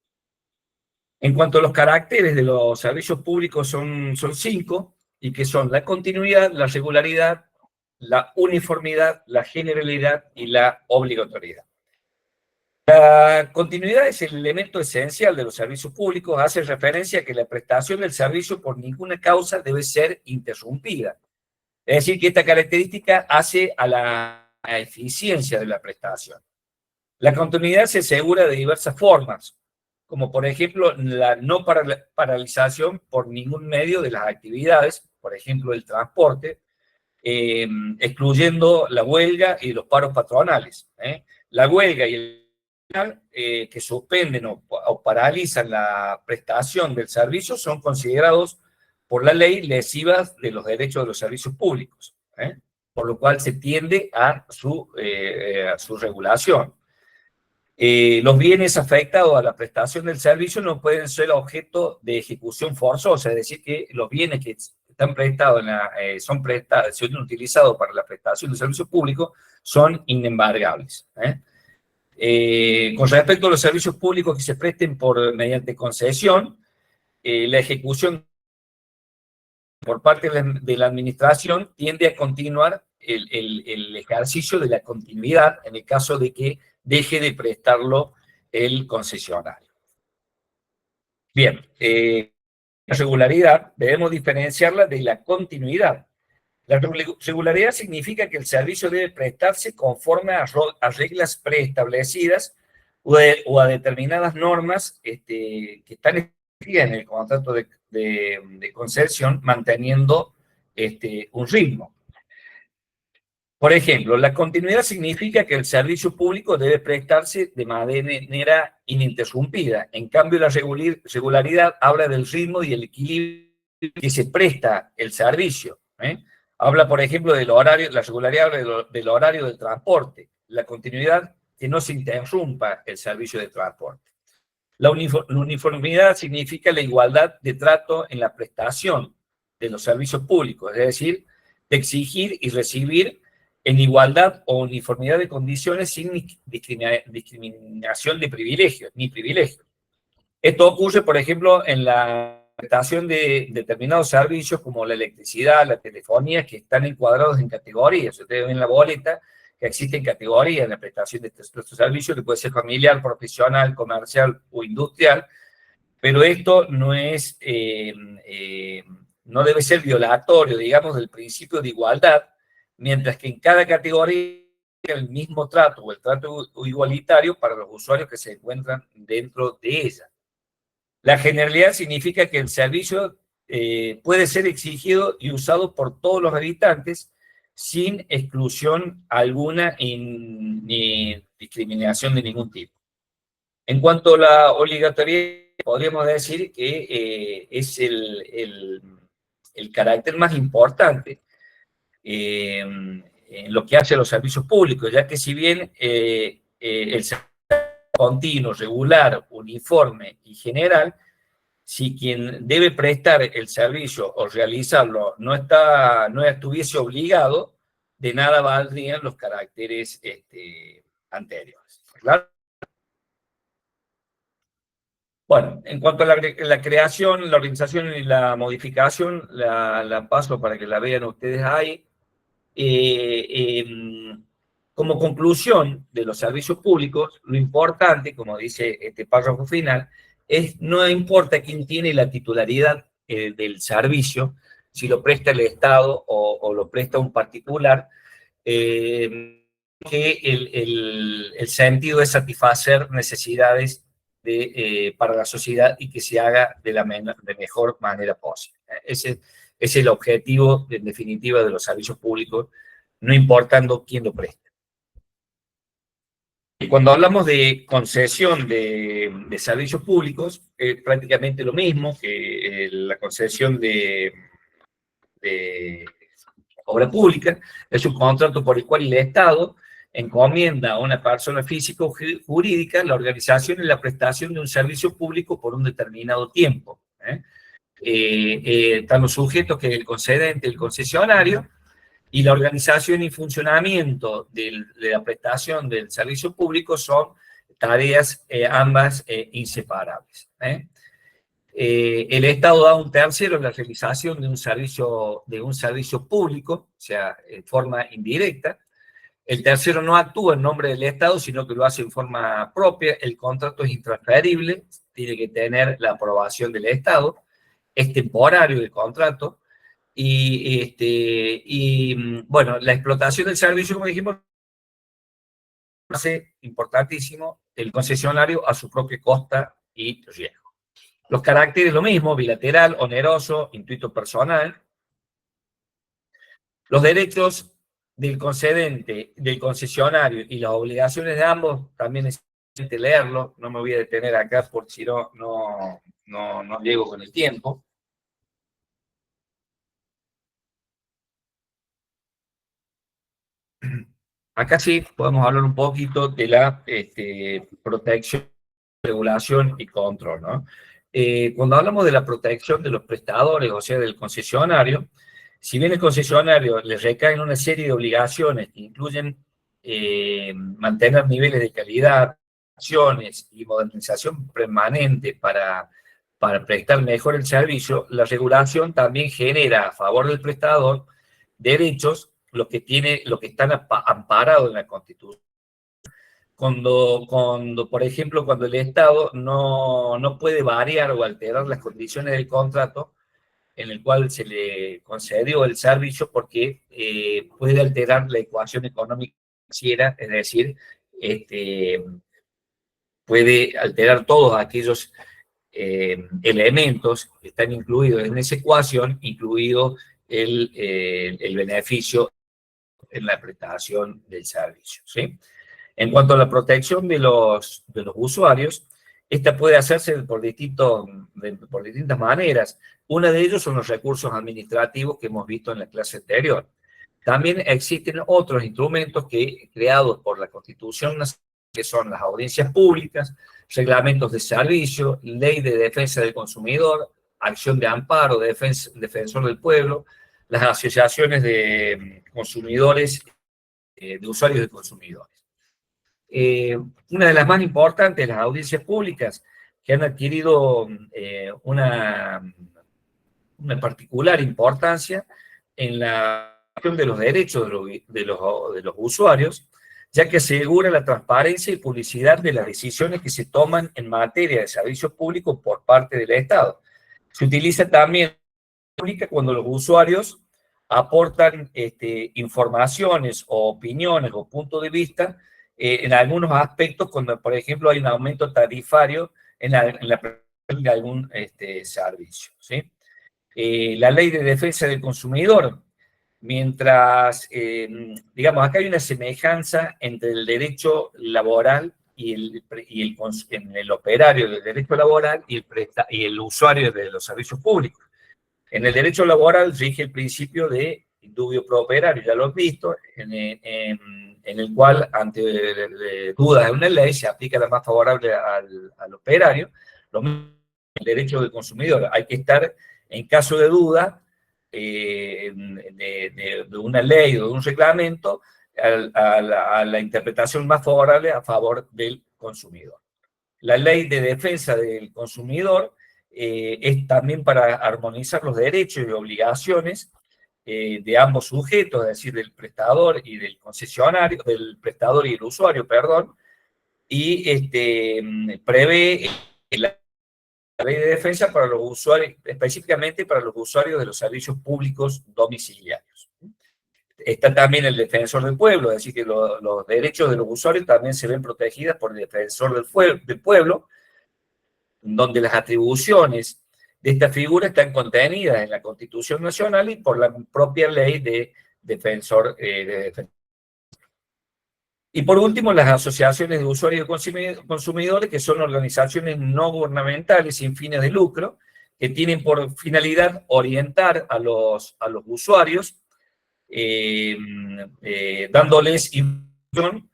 En cuanto a los caracteres de los servicios públicos son 5, y que son la continuidad, la regularidad, la uniformidad, la generalidad y la obligatoriedad. La continuidad es el elemento esencial de los servicios públicos, hace referencia a que la prestación del servicio por ninguna causa debe ser interrumpida. Es decir, que esta característica hace a la eficiencia de la prestación. La continuidad se asegura de diversas formas, como por ejemplo la no paralización por ningún medio de las actividades, por ejemplo el transporte, excluyendo la huelga y los paros patronales. La huelga y el que suspenden o paralizan la prestación del servicio son considerados por la ley lesivas de los derechos de los servicios públicos, por lo cual se tiende a su regulación. Los bienes afectados a la prestación del servicio no pueden ser objeto de ejecución forzosa, es decir, que los bienes que están prestados, son utilizados para la prestación del servicio público son inembargables. Con respecto a los servicios públicos que se presten mediante concesión, la ejecución por parte de la administración tiende a continuar el ejercicio de la continuidad en el caso de que deje de prestarlo el concesionario. Bien, la regularidad debemos diferenciarla de la continuidad. La regularidad significa que el servicio debe prestarse conforme a reglas preestablecidas o a determinadas normas que están escritas en el contrato de concesión, manteniendo un ritmo. Por ejemplo, la continuidad significa que el servicio público debe prestarse de manera ininterrumpida. En cambio, la regularidad habla del ritmo y el equilibrio que se presta el servicio. Habla, por ejemplo, del horario, la regularidad habla del horario del transporte. La continuidad, que no se interrumpa el servicio de transporte. La uniformidad significa la igualdad de trato en la prestación de los servicios públicos, es decir, de exigir y recibir en igualdad o uniformidad de condiciones sin discriminación de privilegios, ni privilegios. Esto ocurre, por ejemplo, en la prestación de determinados servicios como la electricidad, la telefonía, que están encuadrados en categorías. Ustedes ven en la boleta que existen categorías en la prestación de estos servicios, que puede ser familiar, profesional, comercial o industrial, pero esto no es, no debe ser violatorio, digamos, del principio de igualdad, mientras que en cada categoría el mismo trato o el trato igualitario para los usuarios que se encuentran dentro de ella. La generalidad significa que el servicio puede ser exigido y usado por todos los habitantes sin exclusión alguna ni discriminación de ningún tipo. En cuanto a la obligatoriedad, podríamos decir que es el carácter más importante en lo que hace a los servicios públicos, ya que si bien el servicio continuo, regular, uniforme y general, si quien debe prestar el servicio o realizarlo no estuviese obligado, de nada valdrían los caracteres anteriores. ¿Claro? Bueno, en cuanto a la creación, la organización y la modificación, la paso para que la vean ustedes ahí. Como conclusión de los servicios públicos, lo importante, como dice este párrafo final, no importa quién tiene la titularidad del servicio, si lo presta el Estado o lo presta un particular, que el sentido es satisfacer necesidades para la sociedad y que se haga de la mejor manera posible. Ese es el objetivo, en definitiva, de los servicios públicos, no importando quién lo preste. Y cuando hablamos de concesión de servicios públicos, es prácticamente lo mismo que la concesión de obra pública. Es un contrato por el cual el Estado encomienda a una persona física o jurídica la organización y la prestación de un servicio público por un determinado tiempo. Están los sujetos que es el concedente, el concesionario, y la organización y funcionamiento de la prestación del servicio público son tareas ambas inseparables. El Estado da a un tercero la realización de un servicio público, o sea, en forma indirecta. El tercero no actúa en nombre del Estado, sino que lo hace en forma propia. El contrato es intransferible, tiene que tener la aprobación del Estado. Es temporario el contrato. Bueno, la explotación del servicio, como dijimos, hace importantísimo el concesionario a su propia costa y riesgo. Los caracteres lo mismo, bilateral, oneroso, intuito personal. Los derechos del concedente, del concesionario y las obligaciones de ambos también es leerlo, no me voy a detener acá porque si no, no llego con el tiempo. Acá sí podemos hablar un poquito de la protección, regulación y control, ¿no? Cuando hablamos de la protección de los prestadores, o sea, del concesionario, si bien el concesionario les recaen una serie de obligaciones que incluyen mantener niveles de calidad, acciones y modernización permanente para prestar mejor el servicio, la regulación también genera a favor del prestador derechos, lo que están amparados en la Constitución. Por ejemplo, cuando el Estado no puede variar o alterar las condiciones del contrato en el cual se le concedió el servicio porque puede alterar la ecuación económica financiera, es decir, puede alterar todos aquellos elementos que están incluidos en esa ecuación, incluido el beneficio en la prestación del servicio, ¿sí? En cuanto a la protección de los usuarios, esta puede hacerse por distintas maneras. Una de ellas son los recursos administrativos que hemos visto en la clase anterior. También existen otros instrumentos creados por la Constitución Nacional, que son las audiencias públicas, reglamentos de servicio, ley de defensa del consumidor, acción de amparo, defensor del pueblo, las asociaciones de consumidores, de usuarios de consumidores. Una de las más importantes, las audiencias públicas, que han adquirido una particular importancia en la cuestión de los derechos de los usuarios, ya que asegura la transparencia y publicidad de las decisiones que se toman en materia de servicios públicos por parte del Estado. Se utiliza también pública cuando los usuarios aportan informaciones o opiniones o puntos de vista en algunos aspectos, cuando, por ejemplo, hay un aumento tarifario en la prestación de algún servicio, ¿sí? La ley de defensa del consumidor, mientras, digamos, acá hay una semejanza entre el derecho laboral y el operario del derecho laboral y el usuario de los servicios públicos. En el derecho laboral rige el principio de indubio pro operario, ya lo han visto, en el cual, ante dudas de una ley, se aplica la más favorable al operario. Lo mismo en el derecho del consumidor. Hay que estar, en caso de duda, de una ley o de un reglamento, a la interpretación más favorable a favor del consumidor. La ley de defensa del consumidor es también para armonizar los derechos y obligaciones de ambos sujetos, es decir, del prestador y del concesionario, del prestador y el usuario, perdón, y prevé la ley de defensa para los usuarios, específicamente para los usuarios de los servicios públicos domiciliarios. Está también el defensor del pueblo, es decir, que los derechos de los usuarios también se ven protegidos por el defensor del pueblo, donde las atribuciones de esta figura están contenidas en la Constitución Nacional y por la propia ley de defensor. Y por último, las asociaciones de usuarios y consumidores, que son organizaciones no gubernamentales sin fines de lucro, que tienen por finalidad orientar a los usuarios, dándoles información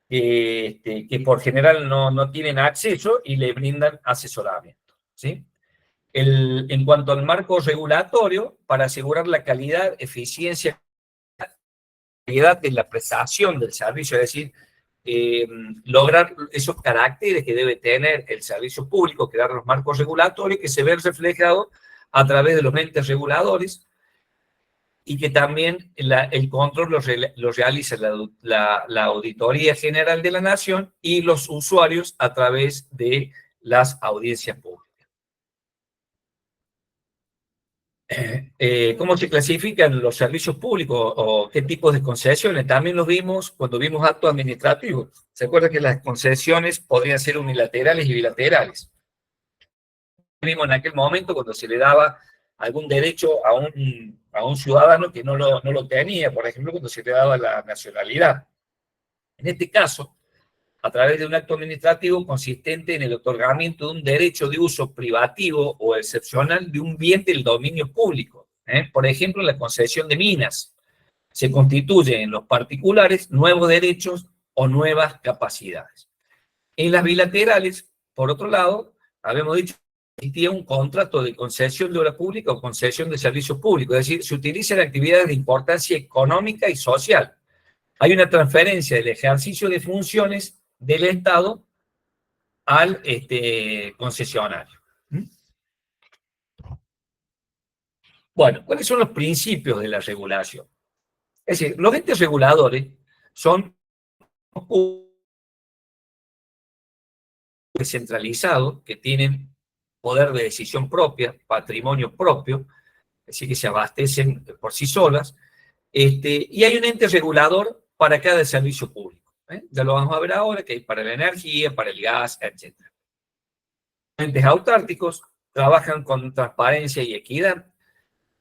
que por general no tienen acceso y le brindan asesoramiento, ¿sí? En cuanto al marco regulatorio, para asegurar la calidad, eficiencia, calidad de la prestación del servicio, es decir, lograr esos caracteres que debe tener el servicio público, crear los marcos regulatorios que se ven reflejados a través de los entes reguladores, y que también el control lo realiza la Auditoría General de la Nación y los usuarios a través de las audiencias públicas. ¿Cómo se clasifican los servicios públicos o qué tipos de concesiones? También lo vimos cuando vimos actos administrativos. ¿Se acuerdan que las concesiones podrían ser unilaterales y bilaterales? Vimos en aquel momento cuando se le daba algún derecho a un ciudadano que no lo tenía, por ejemplo, cuando se le daba la nacionalidad. En este caso, a través de un acto administrativo consistente en el otorgamiento de un derecho de uso privativo o excepcional de un bien del dominio público. Por ejemplo, la concesión de minas. Se constituyen en los particulares nuevos derechos o nuevas capacidades. En las bilaterales, por otro lado, habíamos dicho que existía un contrato de concesión de obra pública o concesión de servicios públicos, es decir, se utilizan actividades de importancia económica y social. Hay una transferencia del ejercicio de funciones del Estado al concesionario. Bueno, ¿cuáles son los principios de la regulación? Es decir, los entes reguladores son descentralizados que tienen poder de decisión propia, patrimonio propio, es decir, que se abastecen por sí solas, y hay un ente regulador para cada servicio público. Ya lo vamos a ver ahora, que hay para la energía, para el gas, etc. Entes autárquicos trabajan con transparencia y equidad.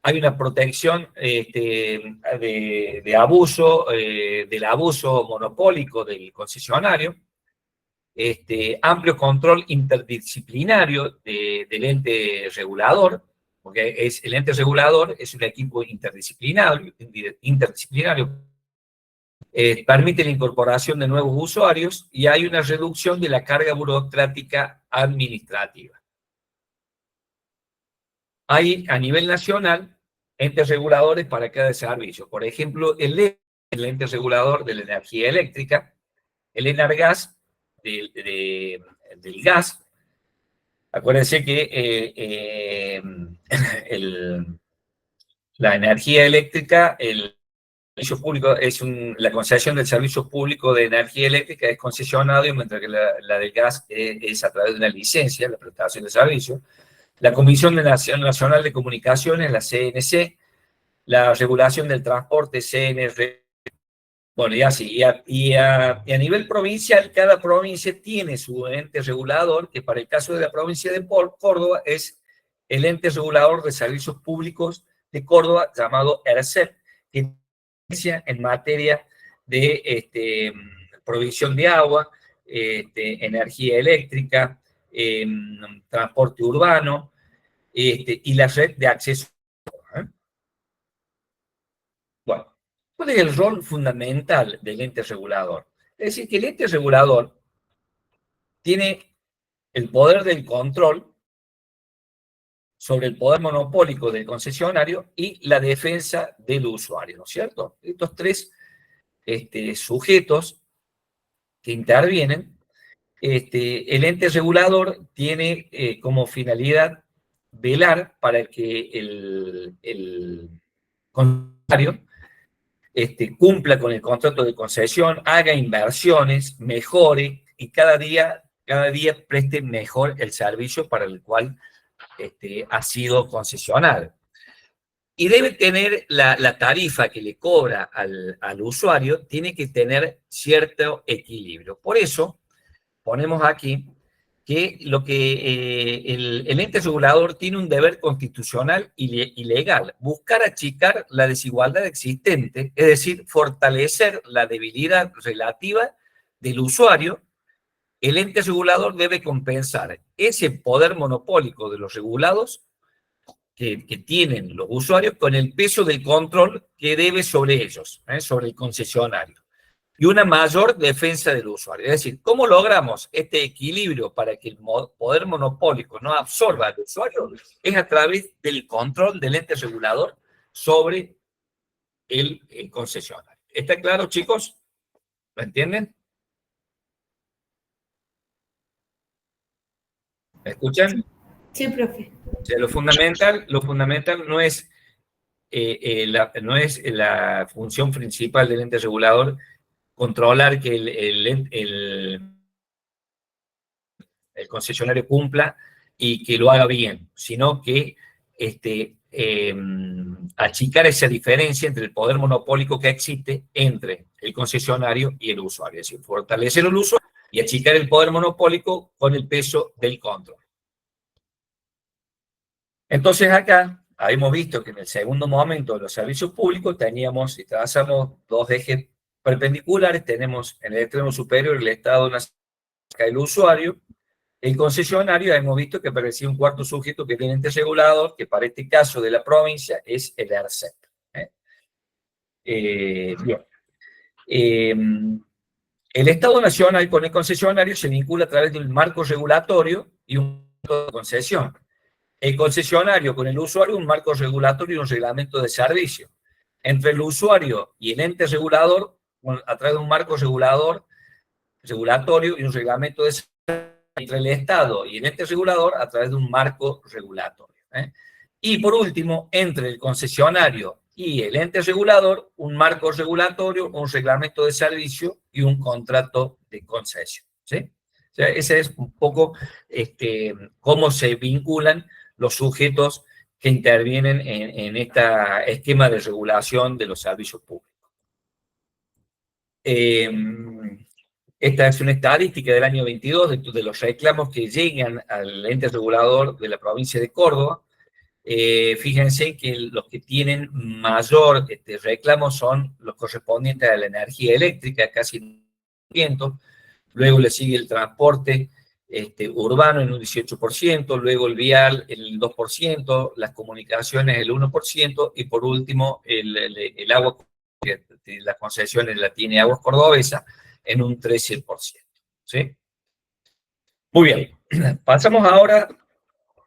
Hay una protección de abuso, del abuso monopólico del concesionario, amplio control interdisciplinario del ente regulador, porque el ente regulador es un equipo interdisciplinario, permite la incorporación de nuevos usuarios y hay una reducción de la carga burocrática administrativa. Hay a nivel nacional entes reguladores para cada servicio. Por ejemplo, el ente regulador de la energía eléctrica, el Enargas del gas. Acuérdense que la energía eléctrica, el servicio público la concesión del servicio público de energía eléctrica es concesionado, mientras que la del gas es a través de una licencia, la prestación de servicio. La Comisión Nacional de Comunicaciones, la CNC, la regulación del transporte, CNR. Bueno, y así, y a nivel provincial, cada provincia tiene su ente regulador, que para el caso de la provincia de Córdoba es el ente regulador de servicios públicos de Córdoba, llamado ERCEP, que inicia en materia de provisión de agua, energía eléctrica, transporte urbano, y la red de acceso. Bueno, ¿cuál es el rol fundamental del ente regulador? Es decir, que el ente regulador tiene el poder del control sobre el poder monopólico del concesionario y la defensa del usuario, ¿no es cierto? Estos tres sujetos que intervienen, el ente regulador tiene como finalidad velar para que el concesionario cumpla con el contrato de concesión, haga inversiones, mejore y cada día preste mejor el servicio para el cual ha sido concesionado. Y debe tener la tarifa que le cobra al usuario, tiene que tener cierto equilibrio. Por eso ponemos aquí que el ente regulador tiene un deber constitucional y legal, buscar achicar la desigualdad existente, es decir, fortalecer la debilidad relativa del usuario. El ente regulador debe compensar ese poder monopólico de los regulados que tienen los usuarios con el peso del control que debe sobre ellos, sobre el concesionario, y una mayor defensa del usuario. Es decir, ¿cómo logramos este equilibrio para que el poder monopólico no absorba al usuario? Es a través del control del ente regulador sobre el concesionario. ¿Está claro, chicos? ¿Lo entienden? ¿Me escuchan?
Sí, profe.
O sea, lo fundamental no es la función principal del ente regulador controlar que el concesionario cumpla y que lo haga bien, sino que achicar esa diferencia entre el poder monopólico que existe entre el concesionario y el usuario. Es decir, fortalecer el usuario y achicar el poder monopólico con el peso del control. Entonces acá hemos visto que en el segundo momento de los servicios públicos teníamos, si trazamos dos ejes perpendiculares tenemos en el extremo superior el Estado nacional del usuario. El concesionario hemos visto que aparecía un cuarto sujeto que tiene ente regulador, que para este caso de la provincia es el ERCEP. Bien. El Estado Nacional con el concesionario se vincula a través de un marco regulatorio y un marco de concesión. El concesionario con el usuario un marco regulatorio y un reglamento de servicio. Entre el usuario y el ente regulador, a través de un marco regulatorio y un reglamento de servicio. Entre el Estado y el ente regulador a través de un marco regulatorio. Y por último, entre el concesionario y el ente regulador, un marco regulatorio, un reglamento de servicio y un contrato de concesión. ¿Sí? O sea, ese es un poco cómo se vinculan los sujetos que intervienen en este esquema de regulación de los servicios públicos. Esta es una estadística del año 22 de los reclamos que llegan al ente regulador de la provincia de Córdoba. Fíjense que los que tienen mayor reclamo son los correspondientes a la energía eléctrica, casi 100%. Luego le sigue el transporte urbano en un 18%, luego el vial el 2%, las comunicaciones el 1%, y por último el agua, las concesiones la tiene Aguas Cordobesa, en un 13%. ¿Sí? Muy bien. Pasamos ahora,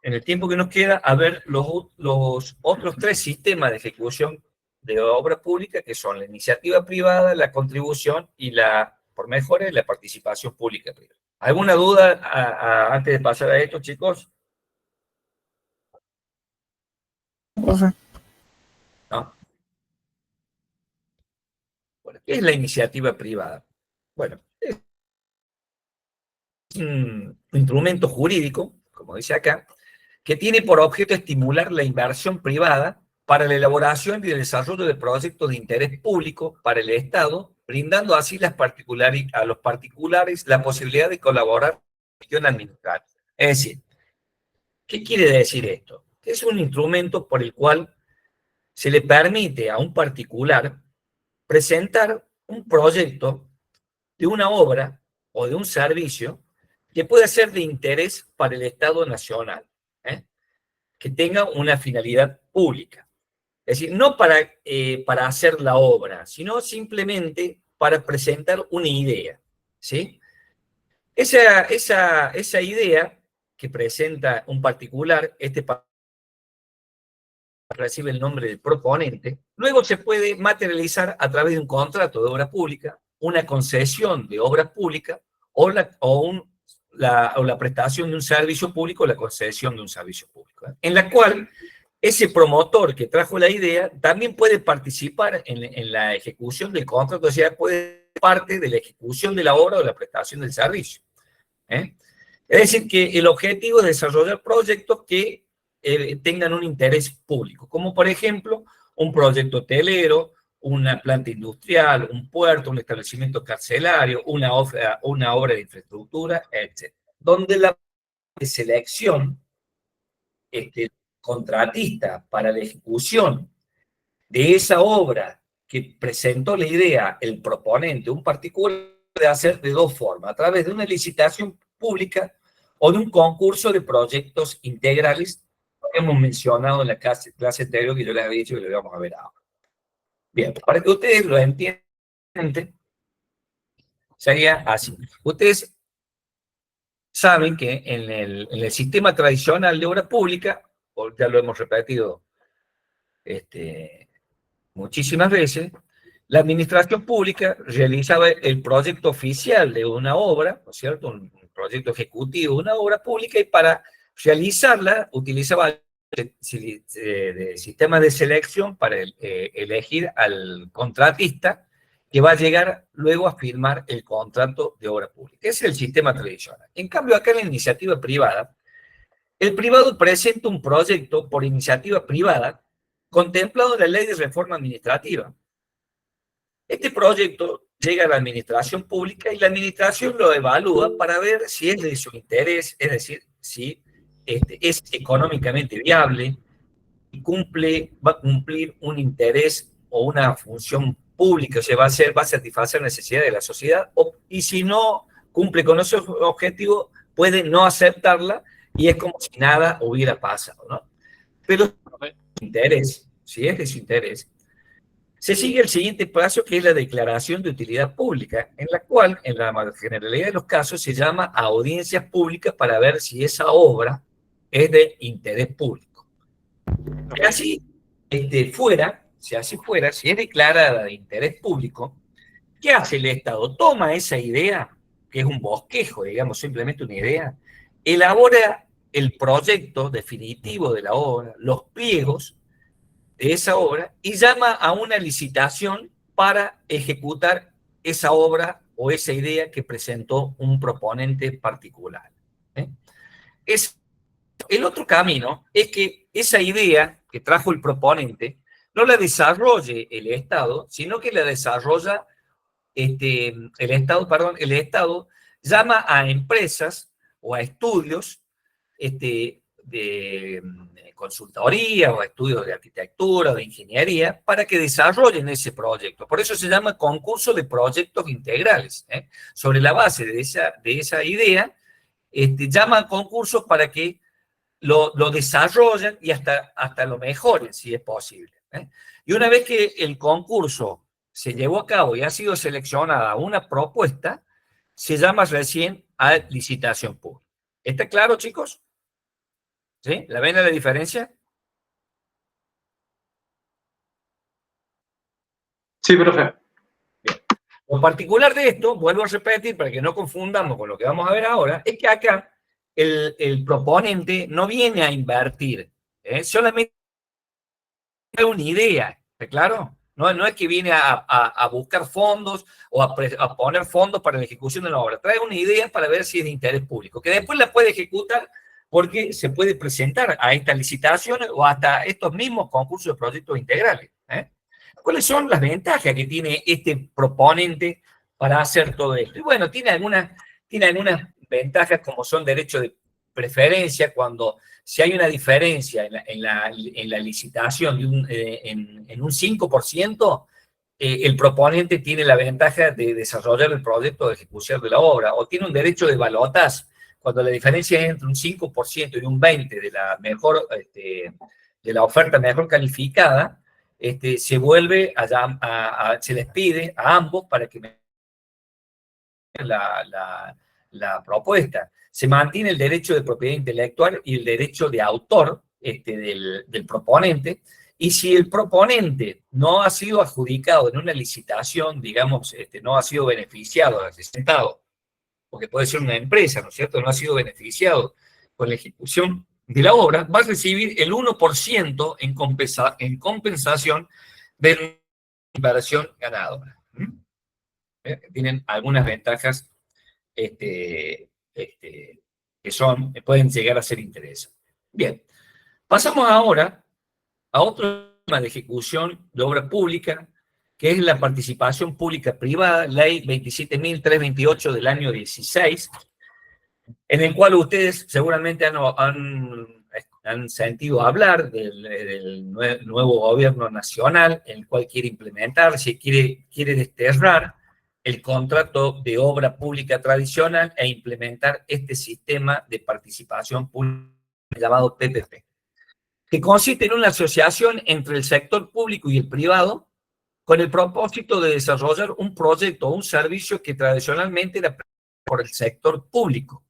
en el tiempo que nos queda, a ver los otros tres sistemas de ejecución de obra pública, que son la iniciativa privada, la contribución y por mejores, la participación pública privada. ¿Alguna duda antes de pasar a esto, chicos?
Profe.
¿No? Bueno, ¿qué es la iniciativa privada? Bueno, es un instrumento jurídico, como dice acá, que tiene por objeto estimular la inversión privada para la elaboración y el desarrollo de proyectos de interés público para el Estado, brindando así a los particulares la posibilidad de colaborar en la gestión administrativa. Es decir, ¿qué quiere decir esto? Es un instrumento por el cual se le permite a un particular presentar un proyecto de una obra o de un servicio que pueda ser de interés para el Estado Nacional, que tenga una finalidad pública. Es decir, no para hacer la obra, sino simplemente para presentar una idea. ¿Sí? Esa idea que presenta un particular, recibe el nombre del proponente, luego se puede materializar a través de un contrato de obra pública, una concesión de obra pública o la prestación de un servicio público o la concesión de un servicio público, en la cual ese promotor que trajo la idea también puede participar en la ejecución del contrato, o sea, puede ser parte de la ejecución de la obra o de la prestación del servicio. Es decir, que el objetivo es desarrollar proyectos que tengan un interés público, como por ejemplo un proyecto hotelero, una planta industrial, un puerto, un establecimiento carcelario, una obra de infraestructura, etc. Donde la selección contratista para la ejecución de esa obra que presentó la idea el proponente, un particular, puede hacer de dos formas, a través de una licitación pública o de un concurso de proyectos integrales que hemos mencionado en la clase anterior, que yo les había dicho que lo vamos a ver ahora. Bien, para que ustedes lo entiendan, sería así. Ustedes saben que en el sistema tradicional de obra pública, ya lo hemos repetido muchísimas veces, la administración pública realizaba el proyecto oficial de una obra, ¿no es cierto? Un proyecto ejecutivo de una obra pública, y para realizarla utilizaba el sistema de selección para elegir al contratista que va a llegar luego a firmar el contrato de obra pública. Ese es el sistema tradicional. En cambio, acá en la iniciativa privada, el privado presenta un proyecto por iniciativa privada contemplado en la Ley de Reforma Administrativa. Este proyecto llega a la administración pública y la administración lo evalúa para ver si es de su interés, es decir, si es económicamente viable y va a cumplir un interés o una función pública, o sea, va a satisfacer necesidades de la sociedad, y si no cumple con esos objetivos, puede no aceptarla y es como si nada hubiera pasado, ¿no? Pero interés, si es de su interés, se sigue el siguiente paso, que es la declaración de utilidad pública, en la cual, en la generalidad de los casos, se llama a audiencias públicas para ver si esa obra es de interés público. Y así fuera, si es declarada de interés público, ¿qué hace el Estado? Toma esa idea, que es un bosquejo, digamos, simplemente una idea, elabora el proyecto definitivo de la obra, los pliegos de esa obra, y llama a una licitación para ejecutar esa obra o esa idea que presentó un proponente particular. El otro camino es que esa idea que trajo el proponente no la desarrolle el Estado, sino que la desarrolla el Estado llama a empresas o a estudios de consultoría o a estudios de arquitectura o de ingeniería para que desarrollen ese proyecto. Por eso se llama concurso de proyectos integrales. Sobre la base de esa idea, llaman concursos para que lo desarrollen y hasta lo mejoren, si es posible. Y una vez que el concurso se llevó a cabo y ha sido seleccionada una propuesta, se llama recién a licitación pública. ¿Está claro, chicos? ¿Sí? ¿La ven la diferencia?
Sí, profe.
Bien. Lo particular de esto, vuelvo a repetir para que no confundamos con lo que vamos a ver ahora, es que acá el proponente no viene a invertir, solamente una idea, ¿está claro? No es que viene a buscar fondos o a poner fondos para la ejecución de la obra. Trae una idea para ver si es de interés público, que después la puede ejecutar porque se puede presentar a estas licitaciones o hasta estos mismos concursos de proyectos integrales. ¿Cuáles son las ventajas que tiene este proponente para hacer todo esto? Y bueno, tiene algunas ventajas, como son derechos de preferencia, cuando si hay una diferencia en la licitación en un 5%, el proponente tiene la ventaja de desarrollar el proyecto de ejecución de la obra, o tiene un derecho de balotaje, cuando la diferencia es entre un 5% y un 20% de la mejor, de la oferta mejor calificada, se vuelve se les pide a ambos para que la propuesta. Se mantiene el derecho de propiedad intelectual y el derecho de autor del proponente, y si el proponente no ha sido adjudicado en una licitación, digamos, no ha sido beneficiado, representado, porque puede ser una empresa, ¿no es cierto?, no ha sido beneficiado con la ejecución de la obra, va a recibir el 1% en compensación de la inversión ganadora. Tienen algunas ventajas que pueden llegar a ser interesantes. Bien, pasamos ahora a otro tema de ejecución de obra pública, que es la participación pública privada, ley 27.328 del año 16, en el cual ustedes seguramente han sentido hablar del nuevo gobierno nacional, en el cual quiere implementar, quiere desterrar el contrato de obra pública tradicional e implementar este sistema de participación pública llamado PPP, que consiste en una asociación entre el sector público y el privado con el propósito de desarrollar un proyecto o un servicio que tradicionalmente era por el sector público,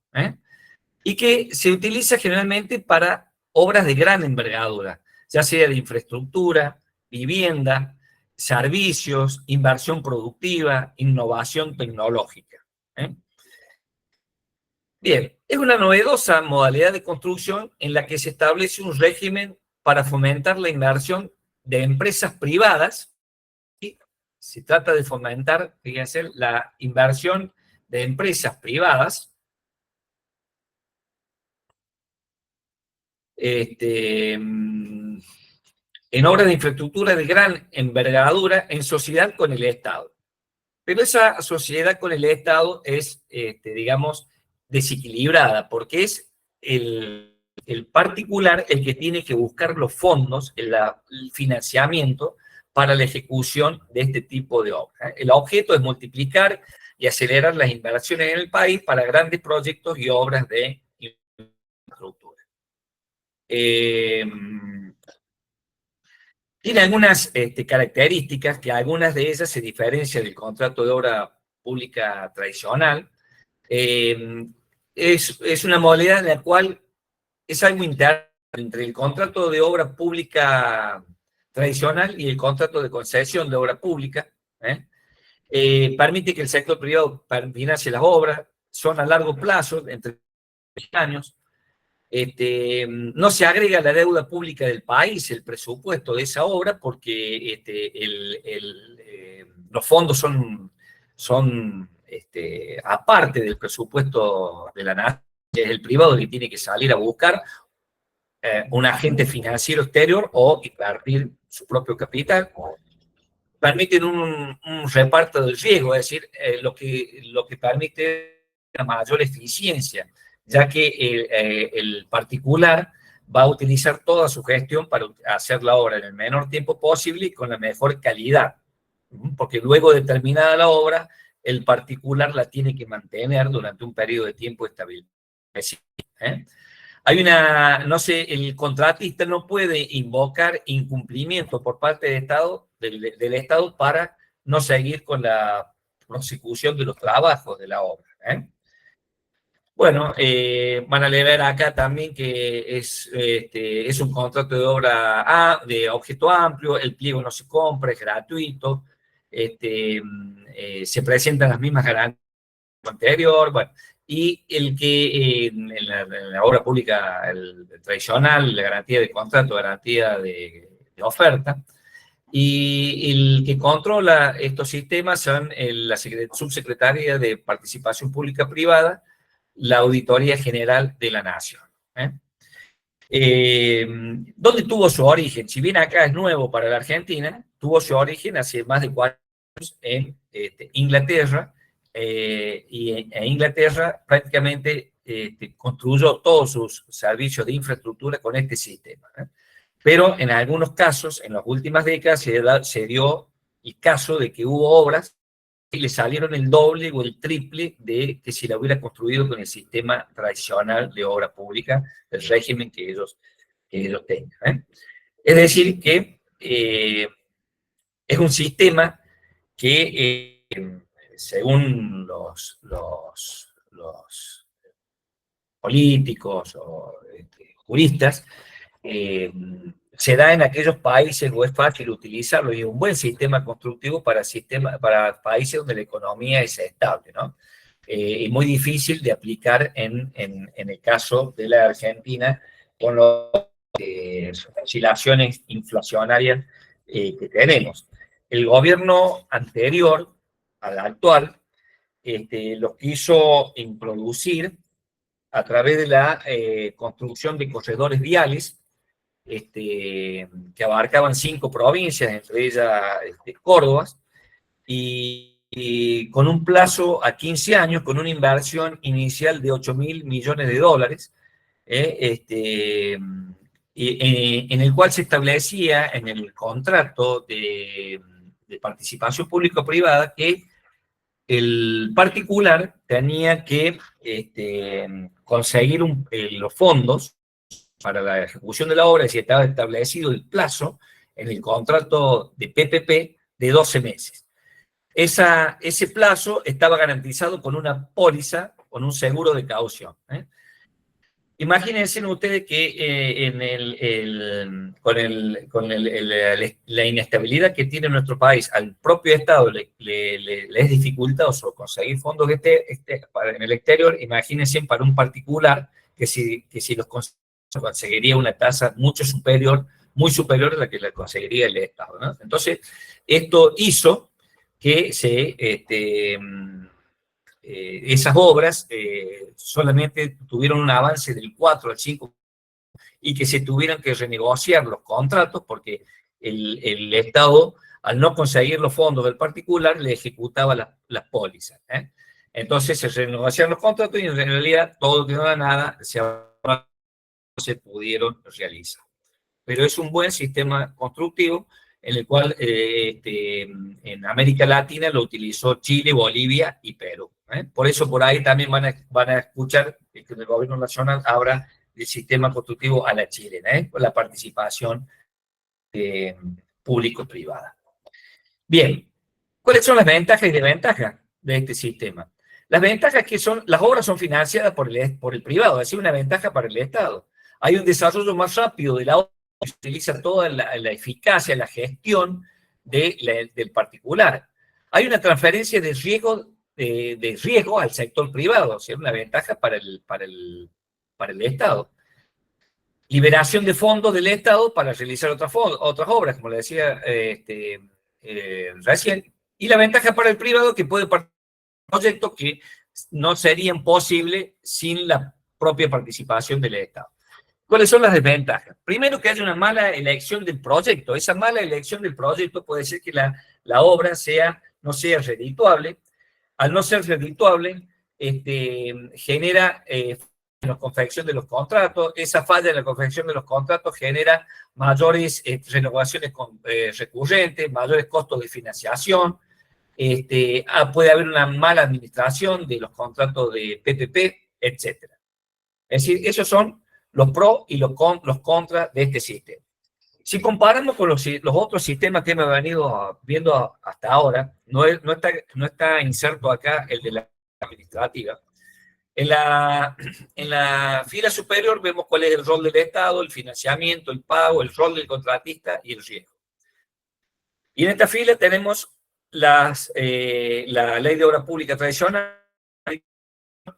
y que se utiliza generalmente para obras de gran envergadura, ya sea de infraestructura, vivienda, servicios, inversión productiva, innovación tecnológica. Bien, es una novedosa modalidad de construcción en la que se establece un régimen para fomentar la inversión de empresas privadas. ¿Sí? Se trata de fomentar, fíjense, la inversión de empresas privadas en obras de infraestructura de gran envergadura en sociedad con el Estado. Pero esa sociedad con el Estado es, digamos, desequilibrada, porque es el particular el que tiene que buscar los fondos, el financiamiento, para la ejecución de este tipo de obras. El objeto es multiplicar y acelerar las inversiones en el país para grandes proyectos y obras de infraestructura. Tiene algunas características, que algunas de ellas se diferencian del contrato de obra pública tradicional. Es una modalidad en la cual es algo interno entre el contrato de obra pública tradicional y el contrato de concesión de obra pública. Permite que el sector privado financie las obras, son a largo plazo, entre años. No se agrega la deuda pública del país, el presupuesto de esa obra, porque los fondos son aparte del presupuesto de la nación, es el privado que tiene que salir a buscar un agente financiero exterior o invertir su propio capital. Permiten un reparto del riesgo, es decir, lo que permite una mayor eficiencia, ya que el particular va a utilizar toda su gestión para hacer la obra en el menor tiempo posible y con la mejor calidad, porque luego de terminada la obra, el particular la tiene que mantener durante un periodo de tiempo establecido. Hay el contratista no puede invocar incumplimiento por parte del Estado para no seguir con la prosecución de los trabajos de la obra. Bueno, van a leer acá también que es un contrato de obra de objeto amplio, el pliego no se compra, es gratuito, se presentan las mismas garantías anterior, bueno, y el que en la obra pública el tradicional, la garantía de contrato, garantía de oferta, y el que controla estos sistemas son la Subsecretaría de Participación Pública Privada, la Auditoría General de la Nación. ¿Dónde tuvo su origen? Si bien acá es nuevo para la Argentina, tuvo su origen hace más de 4 años en Inglaterra, y en Inglaterra prácticamente construyó todos sus servicios de infraestructura con este sistema. Pero en algunos casos, en las últimas décadas, se dio el caso de que hubo obras que le salieron el doble o el triple de que si la hubiera construido con el sistema tradicional de obra pública, el régimen que ellos tengan. Es decir, que es un sistema que, según los políticos o juristas, se da en aquellos países o es fácil utilizarlo y es un buen sistema constructivo para países donde la economía es estable, ¿no? Y muy difícil de aplicar en el caso de la Argentina con las oscilaciones inflacionarias que tenemos. El gobierno anterior al actual lo quiso introducir a través de la construcción de corredores viales que abarcaban 5 provincias, entre ellas Córdoba, y con un plazo a 15 años, con una inversión inicial de $8.000 millones, en el cual se establecía en el contrato de participación público-privada que el particular tenía que conseguir los fondos para la ejecución de la obra, si estaba establecido el plazo en el contrato de PPP de 12 meses. Ese plazo estaba garantizado con una póliza, con un seguro de caución. Imagínense ustedes que con la inestabilidad que tiene nuestro país, al propio Estado le es dificultoso conseguir fondos en el exterior. Imagínense para un particular que si los conseguiría una tasa mucho superior, muy superior a la que le conseguiría el Estado, ¿no? Entonces, esto hizo que esas obras solamente tuvieron un avance del 4 al 5% y que se tuvieran que renegociar los contratos porque el Estado, al no conseguir los fondos del particular, le ejecutaba las pólizas. Entonces se renegociaron los contratos y en realidad todo que no da nada se pudieron realizar. Pero es un buen sistema constructivo en el cual en América Latina lo utilizó Chile, Bolivia y Perú. Por eso por ahí también van a escuchar que el gobierno nacional habla del sistema constructivo a la chilena, con la participación público-privada. Bien, ¿cuáles son las ventajas y desventajas de este sistema? Las ventajas es que las obras son financiadas por el privado, es decir, una ventaja para el Estado. Hay un desarrollo más rápido de la obra, se utiliza toda la eficacia, la gestión del particular. Hay una transferencia de riesgo al sector privado, o sea, una ventaja para el Estado. Liberación de fondos del Estado para realizar otras obras, como le decía recién. Y la ventaja para el privado, que puede participar en proyectos que no serían posibles sin la propia participación del Estado. ¿Cuáles son las desventajas? Primero, que haya una mala elección del proyecto. Esa mala elección del proyecto puede ser que la obra no sea redituable. Al no ser redituable, genera en la confección de los contratos. Esa falla en la confección de los contratos genera mayores renovaciones recurrentes, mayores costos de financiación. Puede haber una mala administración de los contratos de PPP, etc. Es decir, esos son los pros y los contras de este sistema. Si comparamos con los otros sistemas que hemos venido viendo hasta ahora, no está inserto acá el de la administrativa. En la fila superior vemos cuál es el rol del Estado, el financiamiento, el pago, el rol del contratista y el riesgo. Y en esta fila tenemos la ley de obra pública tradicional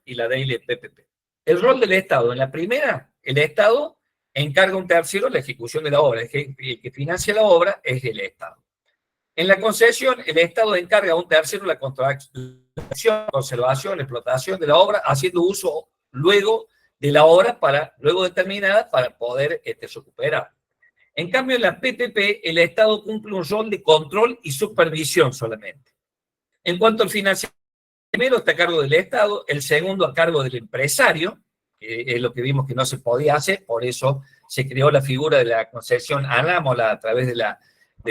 y la ley de PPP. El rol del Estado. En la primera, el Estado encarga a un tercero la ejecución de la obra. El que financia la obra es el Estado. En la concesión, el Estado encarga a un tercero la construcción, conservación, explotación de la obra, haciendo uso luego de la obra luego determinada para poder recuperar. En cambio, en la PPP, el Estado cumple un rol de control y supervisión solamente. En cuanto al financiamiento, el primero está a cargo del Estado, el segundo a cargo del empresario, que es lo que vimos que no se podía hacer, por eso se creó la figura de la concesión anámola a través de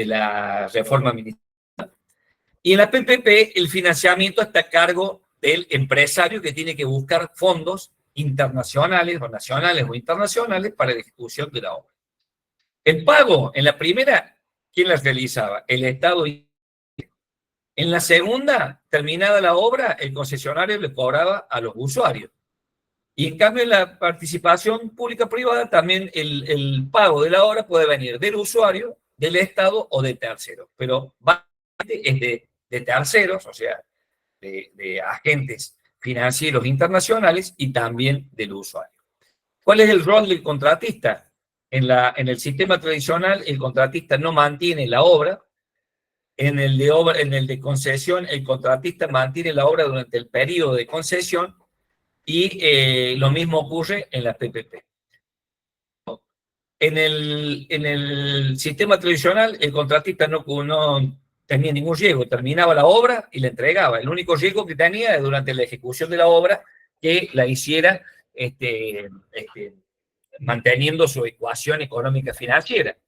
la reforma ministerial. Y en la PPP, el financiamiento está a cargo del empresario, que tiene que buscar fondos internacionales o nacionales o internacionales para la ejecución de la obra. El pago, en la primera, ¿quién las realizaba? El Estado. En la segunda, terminada la obra, el concesionario le cobraba a los usuarios. Y en cambio, en la participación pública-privada, también el pago de la obra puede venir del usuario, del Estado o de terceros. Pero básicamente es de terceros, o sea, de agentes financieros internacionales y también del usuario. ¿Cuál es el rol del contratista? En el sistema tradicional, el contratista no mantiene la obra. En el de concesión, el contratista mantiene la obra durante el periodo de concesión y lo mismo ocurre en la PPP. En el sistema tradicional, el contratista no tenía ningún riesgo, terminaba la obra y la entregaba. El único riesgo que tenía es durante la ejecución de la obra que la hiciera manteniendo su ecuación económica financiera.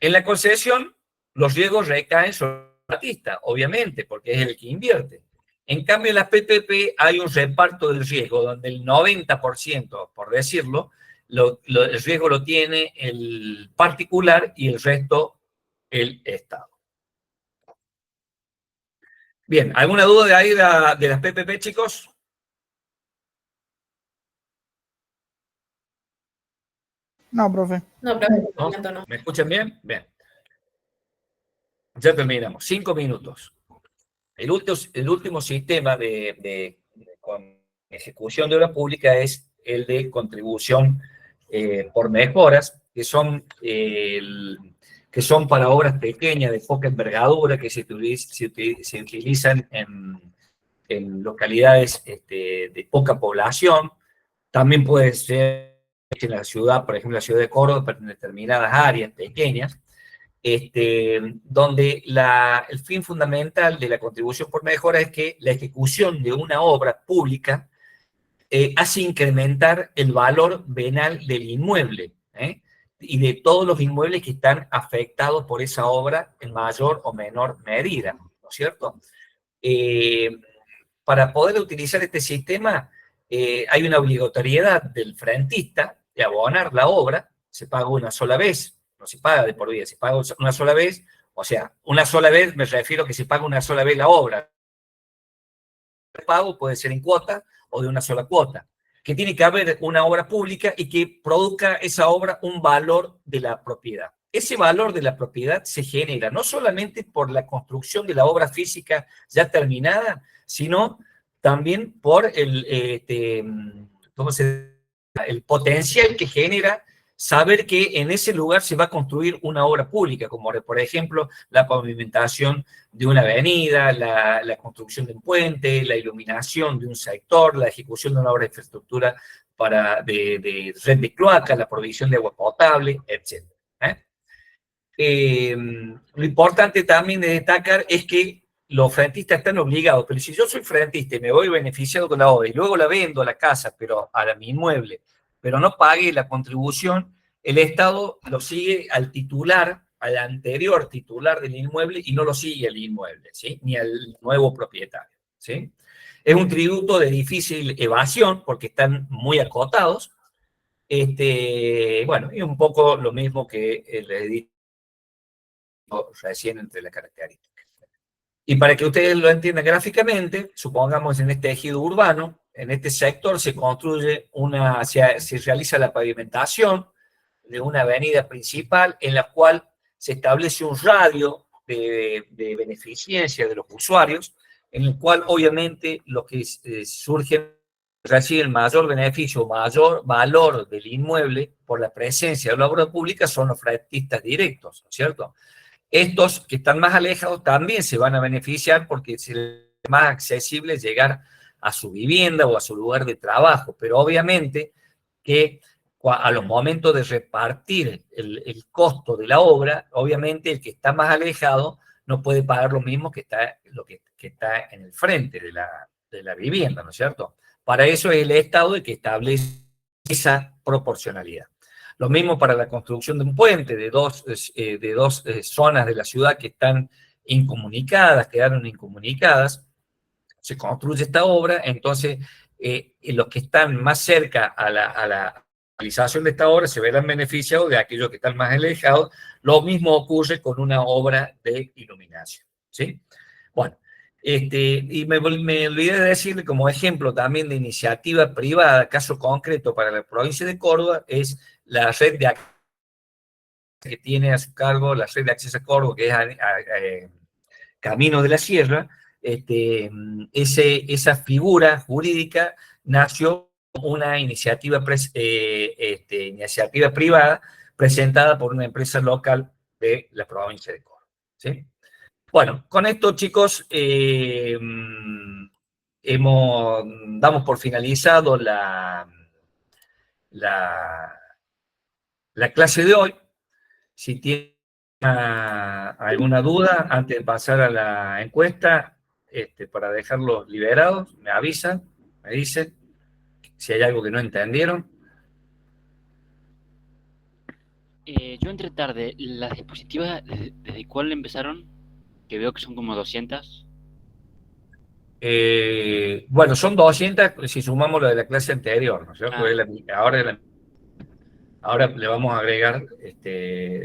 En la concesión, los riesgos recaen sobre el contratista, obviamente, porque es el que invierte. En cambio, en las PPP hay un reparto del riesgo, donde el 90%, por decirlo, el riesgo lo tiene el particular y el resto el Estado. Bien, ¿alguna duda de ahí de las PPP, chicos?
No, profe.
No, profe,
¿No?
no.
¿Me escuchan bien? Bien. Ya terminamos. 5 minutos. El último sistema con ejecución de obra pública es el de contribución por mejoras, que son para obras pequeñas de poca envergadura, que se utilizan en localidades de poca población. También puede ser en la ciudad, por ejemplo, la ciudad de Córdoba, pero en determinadas áreas pequeñas, donde el fin fundamental de la contribución por mejora es que la ejecución de una obra pública hace incrementar el valor venal del inmueble, y de todos los inmuebles que están afectados por esa obra en mayor o menor medida, ¿no es cierto? Para poder utilizar este sistema hay una obligatoriedad del frentista de abonar la obra, se paga una sola vez, no se paga de por vida, se paga una sola vez, o sea, una sola vez me refiero a que se paga una sola vez la obra. El pago puede ser en cuota o de una sola cuota, que tiene que haber una obra pública y que produzca esa obra un valor de la propiedad. Ese valor de la propiedad se genera no solamente por la construcción de la obra física ya terminada, sino también por el potencial que genera saber que en ese lugar se va a construir una obra pública, como por ejemplo la pavimentación de una avenida, la construcción de un puente, la iluminación de un sector, la ejecución de una obra de infraestructura de red de cloaca, la provisión de agua potable, etc. Lo importante también de destacar es que los frentistas están obligados, pero si yo soy frentista y me voy beneficiado con la obra y luego la vendo a la casa, pero a mi inmueble, pero no pague la contribución, el Estado lo sigue al titular, al anterior titular del inmueble y no lo sigue al inmueble, ¿sí? Ni al nuevo propietario, ¿sí? Es un tributo de difícil evasión porque están muy acotados. Bueno, y un poco lo mismo que el edicto recién entre las características. Y para que ustedes lo entiendan gráficamente, supongamos en este ejido urbano, en este sector se construye se realiza la pavimentación de una avenida principal en la cual se establece un radio de beneficencia de los usuarios, en el cual obviamente lo que surge recibe el mayor beneficio, mayor valor del inmueble por la presencia de la obra pública son los frentistas directos, ¿no es cierto? Estos que están más alejados también se van a beneficiar porque es más accesible llegar a su vivienda o a su lugar de trabajo, pero obviamente que a los momentos de repartir el costo de la obra, obviamente el que está más alejado no puede pagar lo mismo que está en el frente de la vivienda, ¿no es cierto? Para eso es el Estado el que establece esa proporcionalidad. Lo mismo para la construcción de un puente de dos zonas de la ciudad que están incomunicadas, quedaron incomunicadas, se construye esta obra, entonces los que están más cerca a la realización de esta obra se verán beneficiados de aquellos que están más alejados. Lo mismo ocurre con una obra de iluminación, ¿sí? Bueno, y me olvidé de decirle como ejemplo también de iniciativa privada, caso concreto para la provincia de Córdoba, es la red de acceso que tiene a su cargo, la red de acceso a Córdoba, que es Caminos de la Sierra. Esa figura jurídica nació como una iniciativa privada presentada por una empresa local de la provincia de Córdoba, ¿sí? Bueno, con esto, chicos, damos por finalizado la clase de hoy. Si tienen alguna duda, antes de pasar a la encuesta, para dejarlos liberados, me avisan, me dicen si hay algo que no entendieron.
Yo entré tarde. ¿Las diapositivas desde cuál empezaron? Que veo que son como 200.
Bueno, son 200 si sumamos lo de la clase anterior, ¿no es cierto? Ahora le vamos a agregar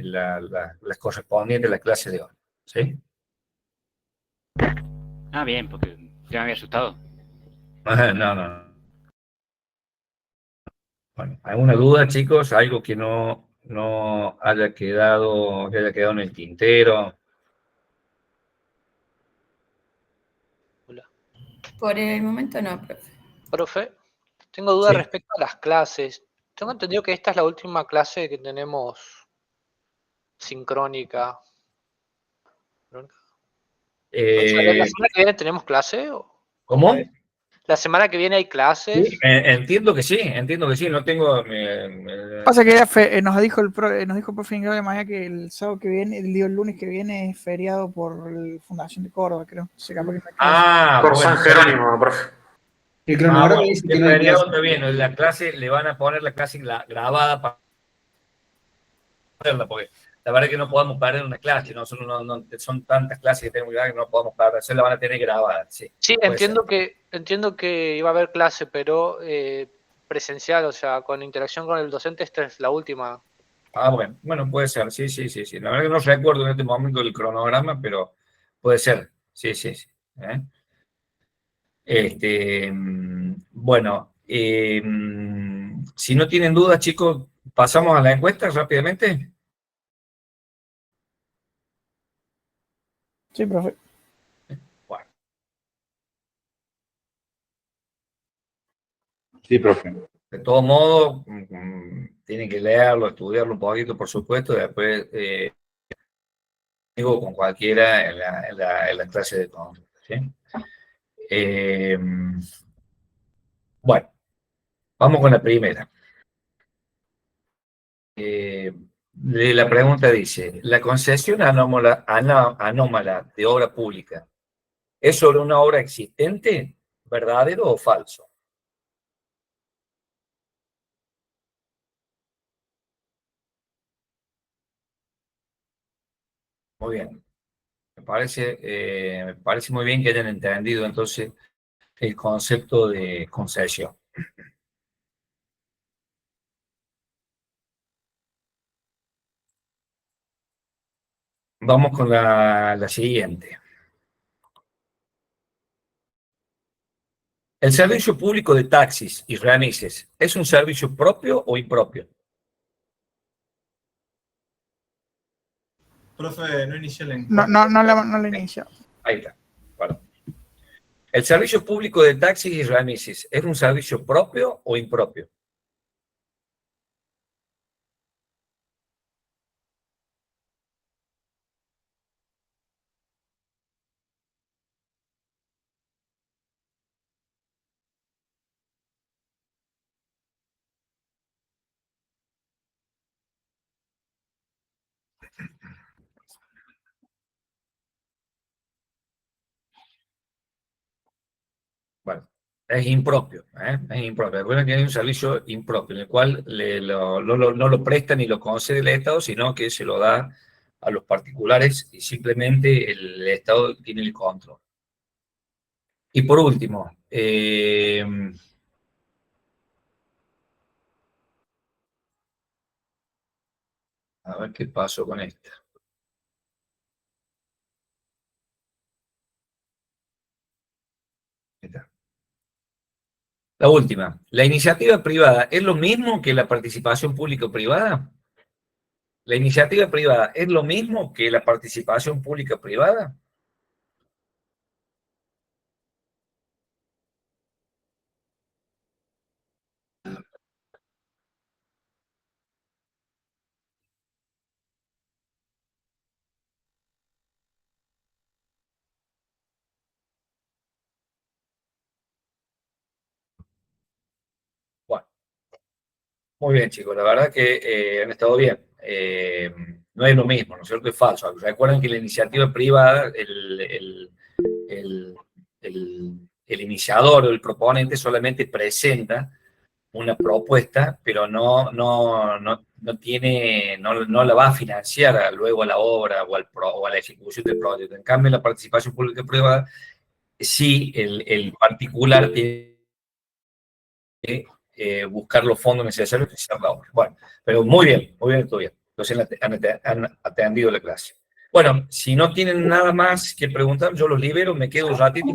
las correspondientes a la clase de hoy, ¿sí?
Ah, bien, porque ya me había asustado.
No. Bueno, ¿alguna duda, chicos? ¿Algo que no haya quedado en el tintero?
Hola.
Por el momento no, profe.
Profe, tengo dudas
Sí.
respecto a las clases. Tengo entendido que esta es la última clase que tenemos sincrónica. ¿La semana que viene tenemos clase?
¿Cómo?
¿La semana que viene hay clases?
Sí, entiendo que sí, no tengo...
Pasa que nos dijo el profe Ingrid de Maya que el sábado que viene, el lunes que viene es feriado por la Fundación de Córdoba, creo.
Por San Jerónimo, profe.
El cronograma dice
el
que no hay
feriado
clase.
está bien, la clase, le van a poner la clase grabada para hacerla, porque la verdad es que no podemos perder una clase, nosotros son tantas clases que tenemos que dar que no podemos perder, se la van a tener grabada. Sí,
entiendo que iba a haber clase, pero presencial, o sea, con interacción con el docente, esta es la última.
Ah, bueno, puede ser, sí. La verdad que no recuerdo en este momento el cronograma, pero puede ser, sí. Bueno, si no tienen dudas, chicos, pasamos a la encuesta rápidamente.
Sí, profe.
Bueno,
Sí, profe.
de todos modos, tienen que leerlo, estudiarlo un poquito, por supuesto, después digo con cualquiera en la clase de control, ¿sí? Bueno, vamos con la primera. La pregunta dice, ¿la concesión anómala de obra pública es sobre una obra existente, verdadero o falso? Muy bien. Me parece muy bien que hayan entendido entonces el concepto de concesión. Vamos con la siguiente. ¿El servicio público de taxis y remises es un servicio propio o impropio?
Profe, no inicié la encuesta.
No la inició.
Ahí está. Bueno. ¿El servicio público de taxis y remises es un servicio propio o impropio? Bueno, es impropio, es impropio. Recuerden que hay un servicio impropio, en el cual no lo presta ni lo concede el Estado, sino que se lo da a los particulares y simplemente el Estado tiene el control. Y por último, a ver qué pasó con esta. Ahí está. La última, ¿la iniciativa privada es lo mismo que la participación público-privada? ¿La iniciativa privada es lo mismo que la participación pública-privada? Bueno, muy bien, chicos, la verdad que han estado bien. No es lo mismo, ¿no es cierto? Es falso. Recuerden que la iniciativa privada, el iniciador o el proponente solamente presenta una propuesta, pero no la va a financiar luego a la obra o a la ejecución del proyecto. En cambio, la participación pública y privada, sí, el particular tiene que buscar los fondos necesarios para hacer la obra. Bueno, pero muy bien, todo bien. Entonces han atendido la clase. Bueno, si no tienen nada más que preguntar, yo los libero, me quedo un ratito.